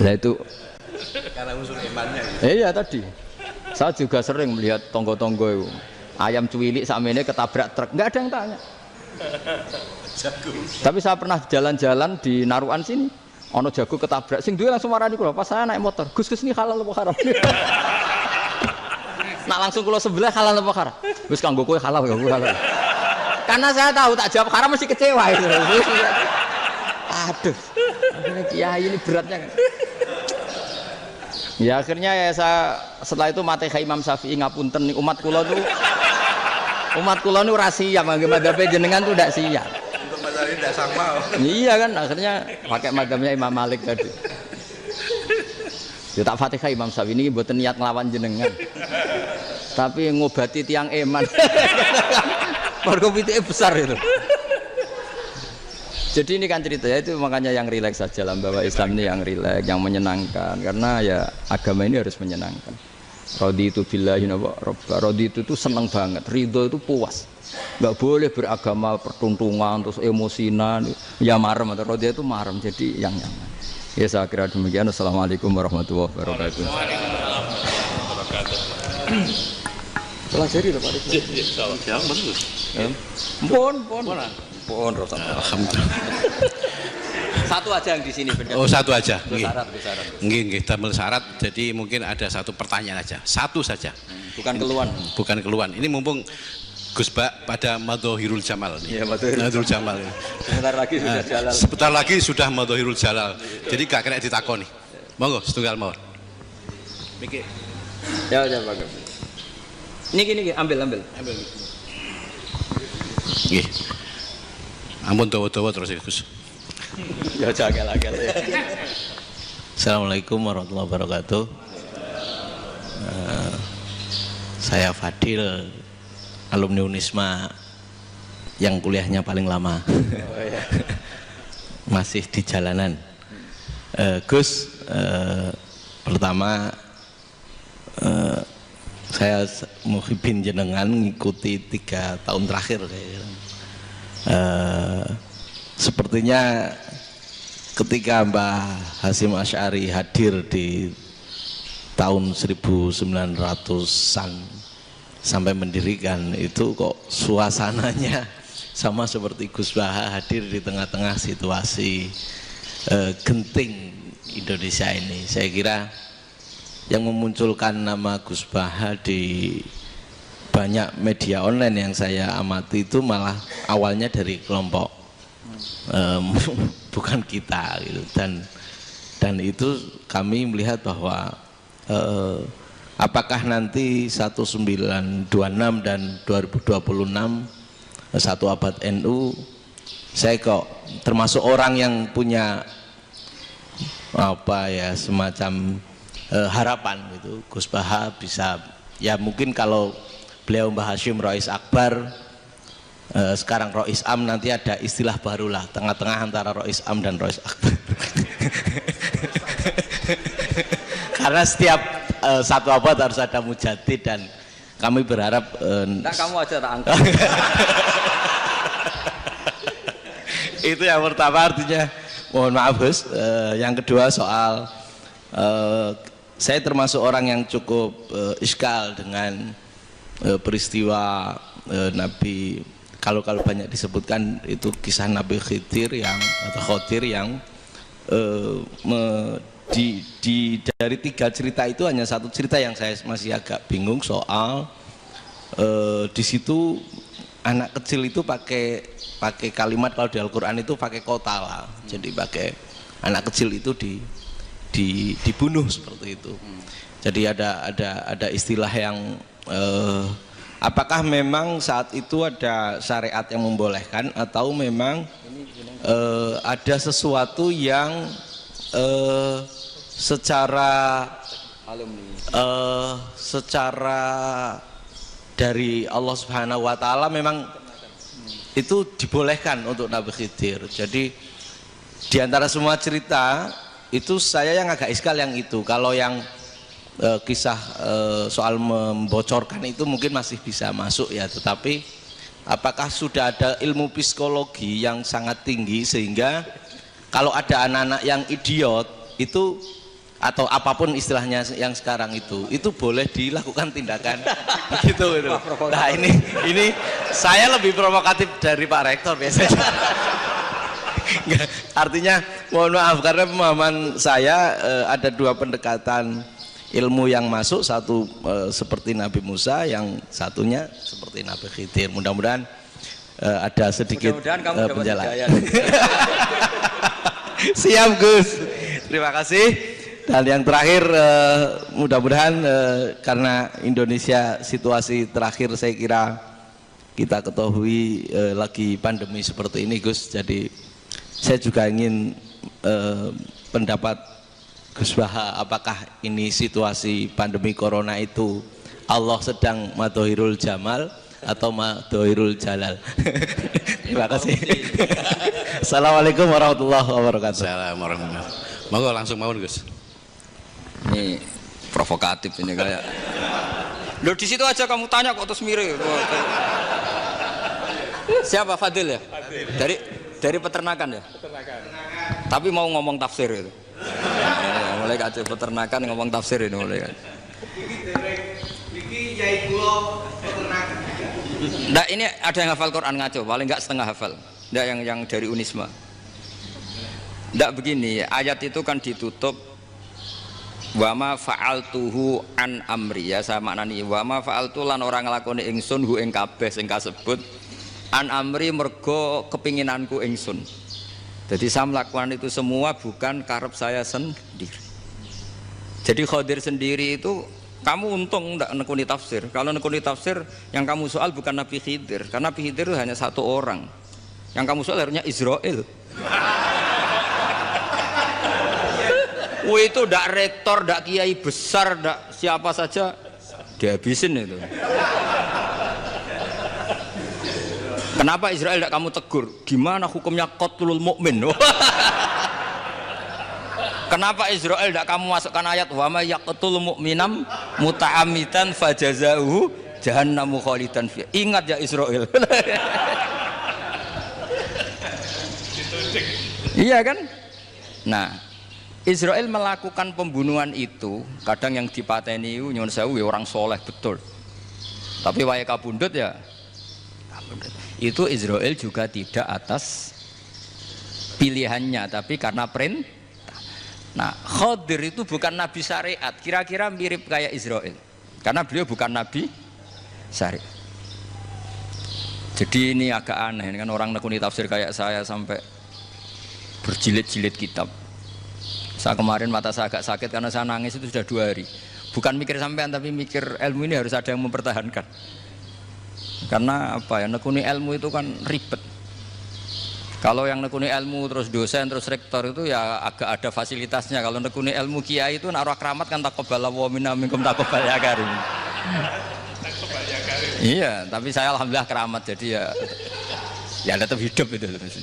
Nah itu karena unsur imannya. Iya tadi. Saya juga sering melihat tonggo-tonggo itu. Ayam cuwilik sakmene ketabrak truk, enggak ada yang tanya. Tapi saya pernah jalan-jalan di Naruan sini. Ono jago ketabrak, sing duwe langsung marani kula. Pas saya naik motor, Gus ini halal apa haram? Nak langsung kula sebelah halal apa haram? Wis kanggo kowe halal kanggo halal. Karena saya tahu tak jawab haram mesti kecewa itu. Aduh. Akhirnya kiai ini beratnya kan. Ya akhirnya ya saya setelah itu mate Imam Syafi'i ngapunten umat kula nu ora siap mangke madzhab jenengan tuh ndak siap. Tidak sama. Iya kan akhirnya pakai madzhabnya Imam Malik tadi. Ya tak Fatihah Imam Syafi'i ini mboten niat nglawan jenengan. Tapi ngobati tiang eman. Mergo pitike besar itu. Jadi ini kan ceritanya itu makanya yang rileks saja lah bahwa Islam ini yang rileks, yang menyenangkan karena ya agama ini harus menyenangkan. Raditu billahi robba. Raditu itu senang banget, ridho itu puas. Enggak boleh beragama pertuntungan terus emosinan, ya marem atau raditu itu marem jadi yang nyaman. Ya saya kira demikian. Assalamualaikum warahmatullahi wabarakatuh. Pelajari lho Pak. Jauh bagus. Pon rasa. Alhamdulillah. Satu aja yang di sini benar. Oh, satu aja. Syarat. Nggih, tambah syarat. Jadi mungkin ada satu pertanyaan aja. Satu saja. Bukan keluhan. Bukan keluhan. Ini mumpung Gus Bak pada Madhohirul Jamal nih. Iya, Madhohirul Jamal. Sebentar lagi sudah jalan. Sebentar lagi sudah Madhohirul Jalal. Jadi gak kena ditakoni. Monggo setunggal mawon. Mikir. Ya, bagus. Niki, ambil. Nggih. Ampun dawa-dawa terus ya, Gus. Ya jagal-jagal ya. Assalamualaikum warahmatullahi wabarakatuh. Saya Fadil, alumni Unisma yang kuliahnya paling lama. Oh, ya. Masih di jalanan. Gus, pertama saya muhibin jenengan ngikuti 3 tahun terakhir kayaknya. Sepertinya ketika Mbah Hasyim Asy'ari hadir di tahun 1900-an sampai mendirikan itu kok suasananya sama seperti Gus Baha hadir di tengah-tengah situasi genting Indonesia ini. Saya kira yang memunculkan nama Gus Baha di banyak media online yang saya amati itu malah awalnya dari kelompok bukan kita gitu. Dan itu kami melihat bahwa apakah nanti 1926 dan 2026 satu abad NU, saya kok termasuk orang yang punya apa ya semacam harapan gitu Gus Baha bisa, ya mungkin kalau beliau Mbah Hasyim Rois Akbar, sekarang Rois Am, nanti ada istilah barulah tengah-tengah antara Rois Am dan Rois Akbar. Karena setiap satu abad harus ada mujadid dan kami berharap nah, kamu aja tak angkat. Itu yang pertama, artinya mohon maaf Gus. Yang kedua soal saya termasuk orang yang cukup iskal dengan peristiwa Nabi, kalau banyak disebutkan itu kisah Nabi Khidir yang dari 3 cerita itu hanya satu cerita yang saya masih agak bingung soal di situ anak kecil itu pakai kalimat, kalau di Al-Quran itu pakai kotala, jadi pakai anak kecil itu dibunuh seperti itu. Jadi ada istilah yang apakah memang saat itu ada syariat yang membolehkan atau memang ada sesuatu yang secara dari Allah Subhanahu wa taala memang itu dibolehkan untuk Nabi Khidir. Jadi di antara semua cerita itu saya yang agak iskal yang itu. Kalau yang kisah soal membocorkan itu mungkin masih bisa masuk ya, tetapi apakah sudah ada ilmu psikologi yang sangat tinggi sehingga kalau ada anak-anak yang idiot itu atau apapun istilahnya yang sekarang itu boleh dilakukan tindakan begitu gitu. Nah ini saya lebih provokatif dari Pak Rektor biasanya. Artinya mohon maaf karena pemahaman saya ada 2 pendekatan ilmu yang masuk, satu seperti Nabi Musa, yang satunya seperti Nabi Khidir. Mudah-mudahan ada sedikit penjelasan. Siap Gus, terima kasih. Dan yang terakhir mudah-mudahan karena Indonesia situasi terakhir saya kira kita ketahui lagi pandemi seperti ini Gus, jadi saya juga ingin pendapat Gus Baha, apakah ini situasi pandemi corona itu Allah sedang Madhohirul Jamal atau Madhohirul Jalal? Terima kasih. Assalamualaikum warahmatullahi wabarakatuh. Assalamualaikum warahmatullahi wabarakatuh. Monggo langsung mawon Gus. Ini provokatif ini kayak. Loh di situ aja kamu tanya kok terus mirip. Siapa Fadil ya? Fadil. Dari peternakan ya? Peternakan. Tapi mau ngomong tafsir itu. mulai kacau peternakan ngomong tafsir ini mulai kan. Iki yai kula peternakan. Nggak, ini ada yang hafal Quran ngaco, paling nggak setengah hafal. Nggak yang dari Unisma. Nggak begini, ayat itu kan ditutup wama fa'altuhu an amri, ya saya maknani wama fa'altu lan orang nglakoni ingsun hu ing kabeh sing kasebut an amri mergo kepinginanku ingsun. Jadi saya melakukan itu semua bukan karep saya sendiri. Jadi Khadir sendiri itu kamu untung enggak nekuni tafsir. Kalau nekuni tafsir yang kamu soal bukan Nabi Khidir, karena Nabi Khidir itu hanya satu orang. Yang kamu soal harusnya Israel. Itu ndak rektor, ndak kiai besar, ndak siapa saja dihabisin itu. Kenapa Israel tidak kamu tegur? Gimana hukumnya qatlul mukmin? Kenapa Israel tidak kamu masukkan ayat wa may yaqtul mu'minam muta'ammidan fajazauhu jahannamu khalidan fiha. Ingat ya Israel. Iya kan? Nah, Israel melakukan pembunuhan itu, kadang yang dipateni nyuwun sewu orang soleh betul. Tapi wae kabundut ya. Itu Israel juga tidak atas pilihannya, tapi karena perintah. Nah, Khadir itu bukan nabi syariat, kira-kira mirip kayak Israel, karena beliau bukan nabi syariat. Jadi ini agak aneh, ini kan orang nekuni tafsir kayak saya sampai berjilid-jilid kitab. Saya kemarin mata saya agak sakit karena saya nangis itu sudah 2 hari. Bukan mikir sampean, tapi mikir ilmu ini harus ada yang mempertahankan. Karena apa ya, nekuni ilmu itu kan ribet. Kalau yang nekuni ilmu terus dosen terus rektor itu ya agak ada fasilitasnya. Kalau nekuni ilmu kiai itu naruh keramat kan taqabbala wa minna minkum taqabbal ya karim. Iya, tapi saya alhamdulillah keramat, jadi ya tetap hidup itu terus.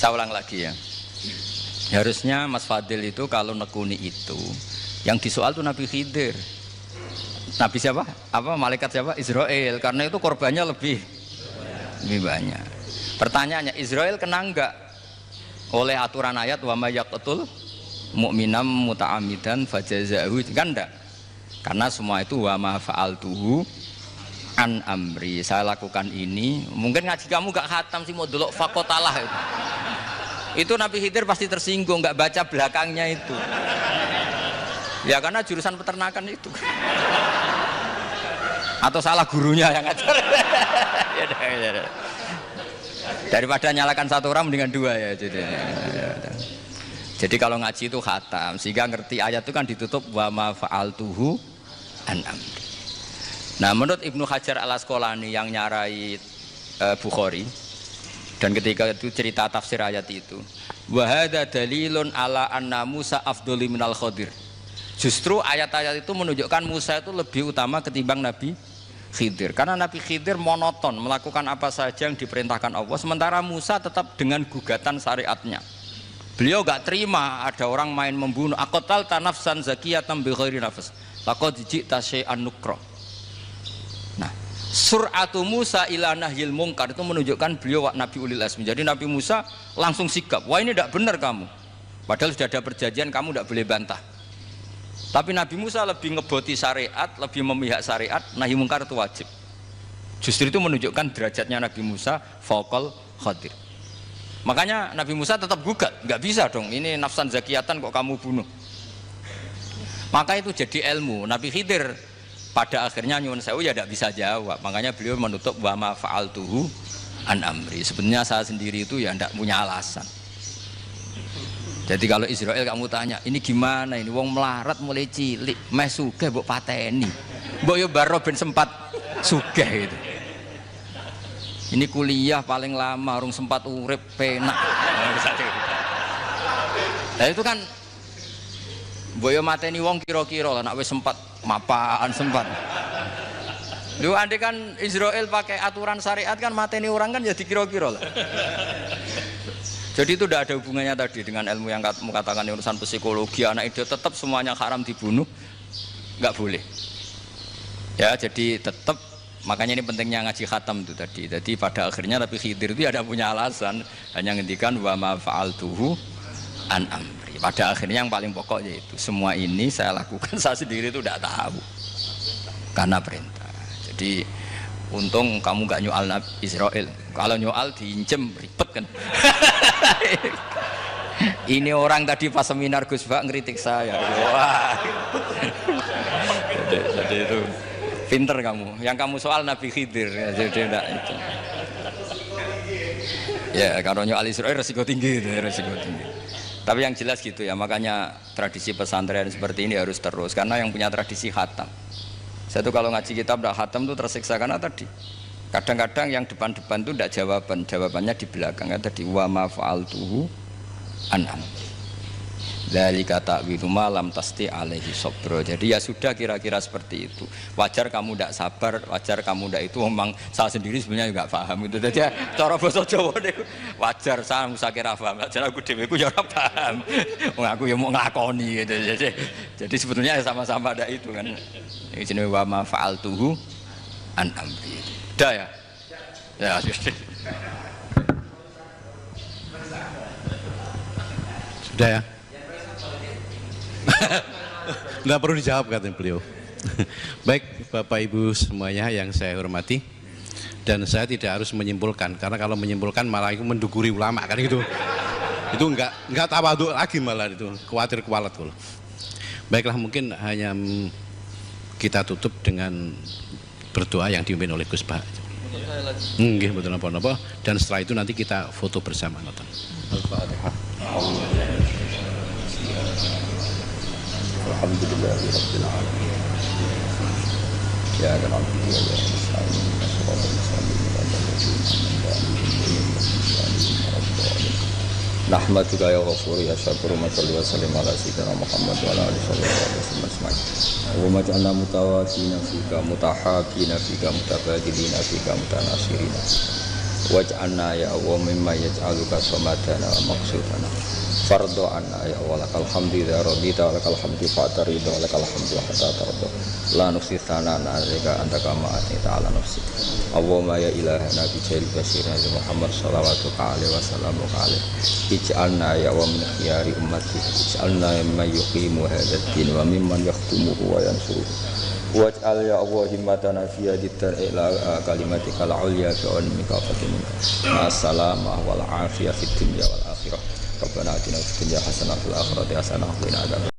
Saya ulang lagi ya. Harusnya Mas Fadil itu kalau nekuni itu yang disoal tuh Nabi Khidir. Nabi siapa? Apa malaikat siapa? Israel. Karena itu korbannya lebih banyak. Pertanyaannya, Israel kena enggak oleh aturan ayat wa may yaqtul mu'minam muta'ammidan fajazahu? Kan enggak. Karena semua itu wa ma fa'altuhu an amri. Saya lakukan ini. Mungkin ngaji kamu enggak khatam sih, mau delok fakotalah itu. Itu Nabi Khidir pasti tersinggung, enggak baca belakangnya itu. Ya karena jurusan peternakan itu. Atau salah gurunya yang ngajar. Daripada nyalakan satu orang mendingan 2 ya. Jadi kalau ngaji itu khatam, sehingga ngerti ayat itu kan ditutup wa ma fa'altuhu an amri. Nah, menurut Ibnu Hajar Al-Asqalani yang nyarai Bukhari, dan ketika itu cerita tafsir ayat itu, wa hadza dalilun ala anna Musa afdhalu minal Khadir. Justru ayat-ayat itu menunjukkan Musa itu lebih utama ketimbang Nabi Khidir, karena Nabi Khidir monoton melakukan apa saja yang diperintahkan Allah, sementara Musa tetap dengan gugatan syariatnya. Beliau gak terima ada orang main membunuh. Aqtal tanafsan zakiyatan bi ghairi nafs laqad ji'ta syai'an nukra. Nah, sur'atu Musa ila nahyil munkar itu menunjukkan beliau Nabi ulil azmi. Jadi Nabi Musa langsung sikap, wah ini tidak benar kamu, padahal sudah ada perjanjian, kamu tidak boleh bantah. Tapi Nabi Musa lebih ngeboti syariat, lebih memihak syariat, nahi mungkar itu wajib. Justru itu menunjukkan derajatnya Nabi Musa fauqal Khadir. Makanya Nabi Musa tetap gugat, nggak bisa dong, ini nafsan zakiyatan kok kamu bunuh. Maka itu jadi ilmu. Nabi Khidir pada akhirnya nyuwun sewu ya tidak bisa jawab. Makanya beliau menutup wa ma fa'altuhu an amri. Sebenarnya saya sendiri itu ya tidak punya alasan. Jadi kalau Israel kamu tanya, ini gimana ini wong melarat mulai cilik, meh sugih mbok pateni. Mbok yo baro ben sempat sugih itu. Ini kuliah paling lama urung sempat urip penak. Nah itu kan mbok yo mateni wong kira-kira lah nek wis sempat mapan sempat. Lu andai kan Israel pakai aturan syariat kan mateni orang kan ya dikira-kira lah. Jadi itu tidak ada hubungannya tadi dengan ilmu yang kamu katakan urusan psikologi, anak itu tetap semuanya haram dibunuh, nggak boleh. Ya jadi tetap, makanya ini pentingnya ngaji khatam itu tadi. Jadi pada akhirnya Nabi Khidir itu ada punya alasan, hanya ngendikan wa ma fa'altuhu an amri. pada akhirnya yang paling pokok yaitu semua ini saya lakukan saya sendiri itu tidak tahu karena perintah. Jadi untung kamu nggak nyual Nabi Israel. Kalau nyual diincem ribet kan. Ini orang tadi pas seminar Gus Bak ngeritik saya. Wah. Jadi itu pinter kamu. Yang kamu soal Nabi Khidir. Jadi enggak itu. Ya kalau nyual Israel resiko tinggi itu, resiko tinggi. Tapi yang jelas gitu ya, makanya tradisi pesantren seperti ini harus terus karena yang punya tradisi khatam. Saya tuh kalau ngaji kitab tidak khatam tuh tersiksa karena tadi kadang-kadang yang depan-depan tuh tidak jawabannya di belakang ya tadi wa ma fa'altuhu an'am. Dzalika ta'wilu ma lam tasti alaihi sabra. Jadi ya sudah kira-kira seperti itu. Wajar kamu tidak sabar, wajar kamu tidak itu memang saya sendiri sebenarnya juga paham itu. Jadi cara basa Jawa niku wajar saya musakira paham. Jadi aku dhewe ku ya ora paham. Wong aku ya mau nglakoni gitu. Jadi sebetulnya sama-sama ada itu kan. Ini jenenge wa ma fa'altuhu an amri. Udah ya? Ya sudah. Sudah ya? Nggak perlu dijawab katanya beliau. Baik Bapak Ibu semuanya yang saya hormati, dan saya tidak harus menyimpulkan karena kalau menyimpulkan malah itu menduguri ulama kan gitu. Itu nggak tawadhu lagi malah itu khawatir kualat kalau. Baiklah mungkin hanya kita tutup dengan berdoa yang dipimpin oleh Gus Bah. Nggih mboten napa-napa dan setelah itu nanti kita foto bersama nonton. Al-Fatihah. Alhamdulillahirabbil alamin. Ya Rabbi ya Nasta'in Nahmaduka ya Ghafur ya Syakur wa salli wa sallim ala sayyidina Muhammad wa ala alihi wa sahbihi wa maj'alna mutawaddina fika mutahabina fika mutabadilina fika mutanasirina waj'alna ya Allah mimma yaj'aluka samadana wa maqsudana fardo anna ya Allah lakal hamdu ya radita lakal hamdu fa'tarida lakal hamdu hatta tarda la nuksi thanana alika anta kama atita ala nafsi Allahumma ya ilahana bijari basirina Muhammad salawatu alaihi wasallam ij'alna ya wa min khiyari ummati ij'alna mimman yuqimu hadzal din wa mimman yakhtumuhu wa yansuru waj'al ya Allah himmatana fi hadithar ila kalimatikal ulya wa mika fatimika assalamah wal afiyah fid dunya wal akhirah Rabbana atina fid dunya hasanah wa fil akhirati hasanah wa qina adzabannar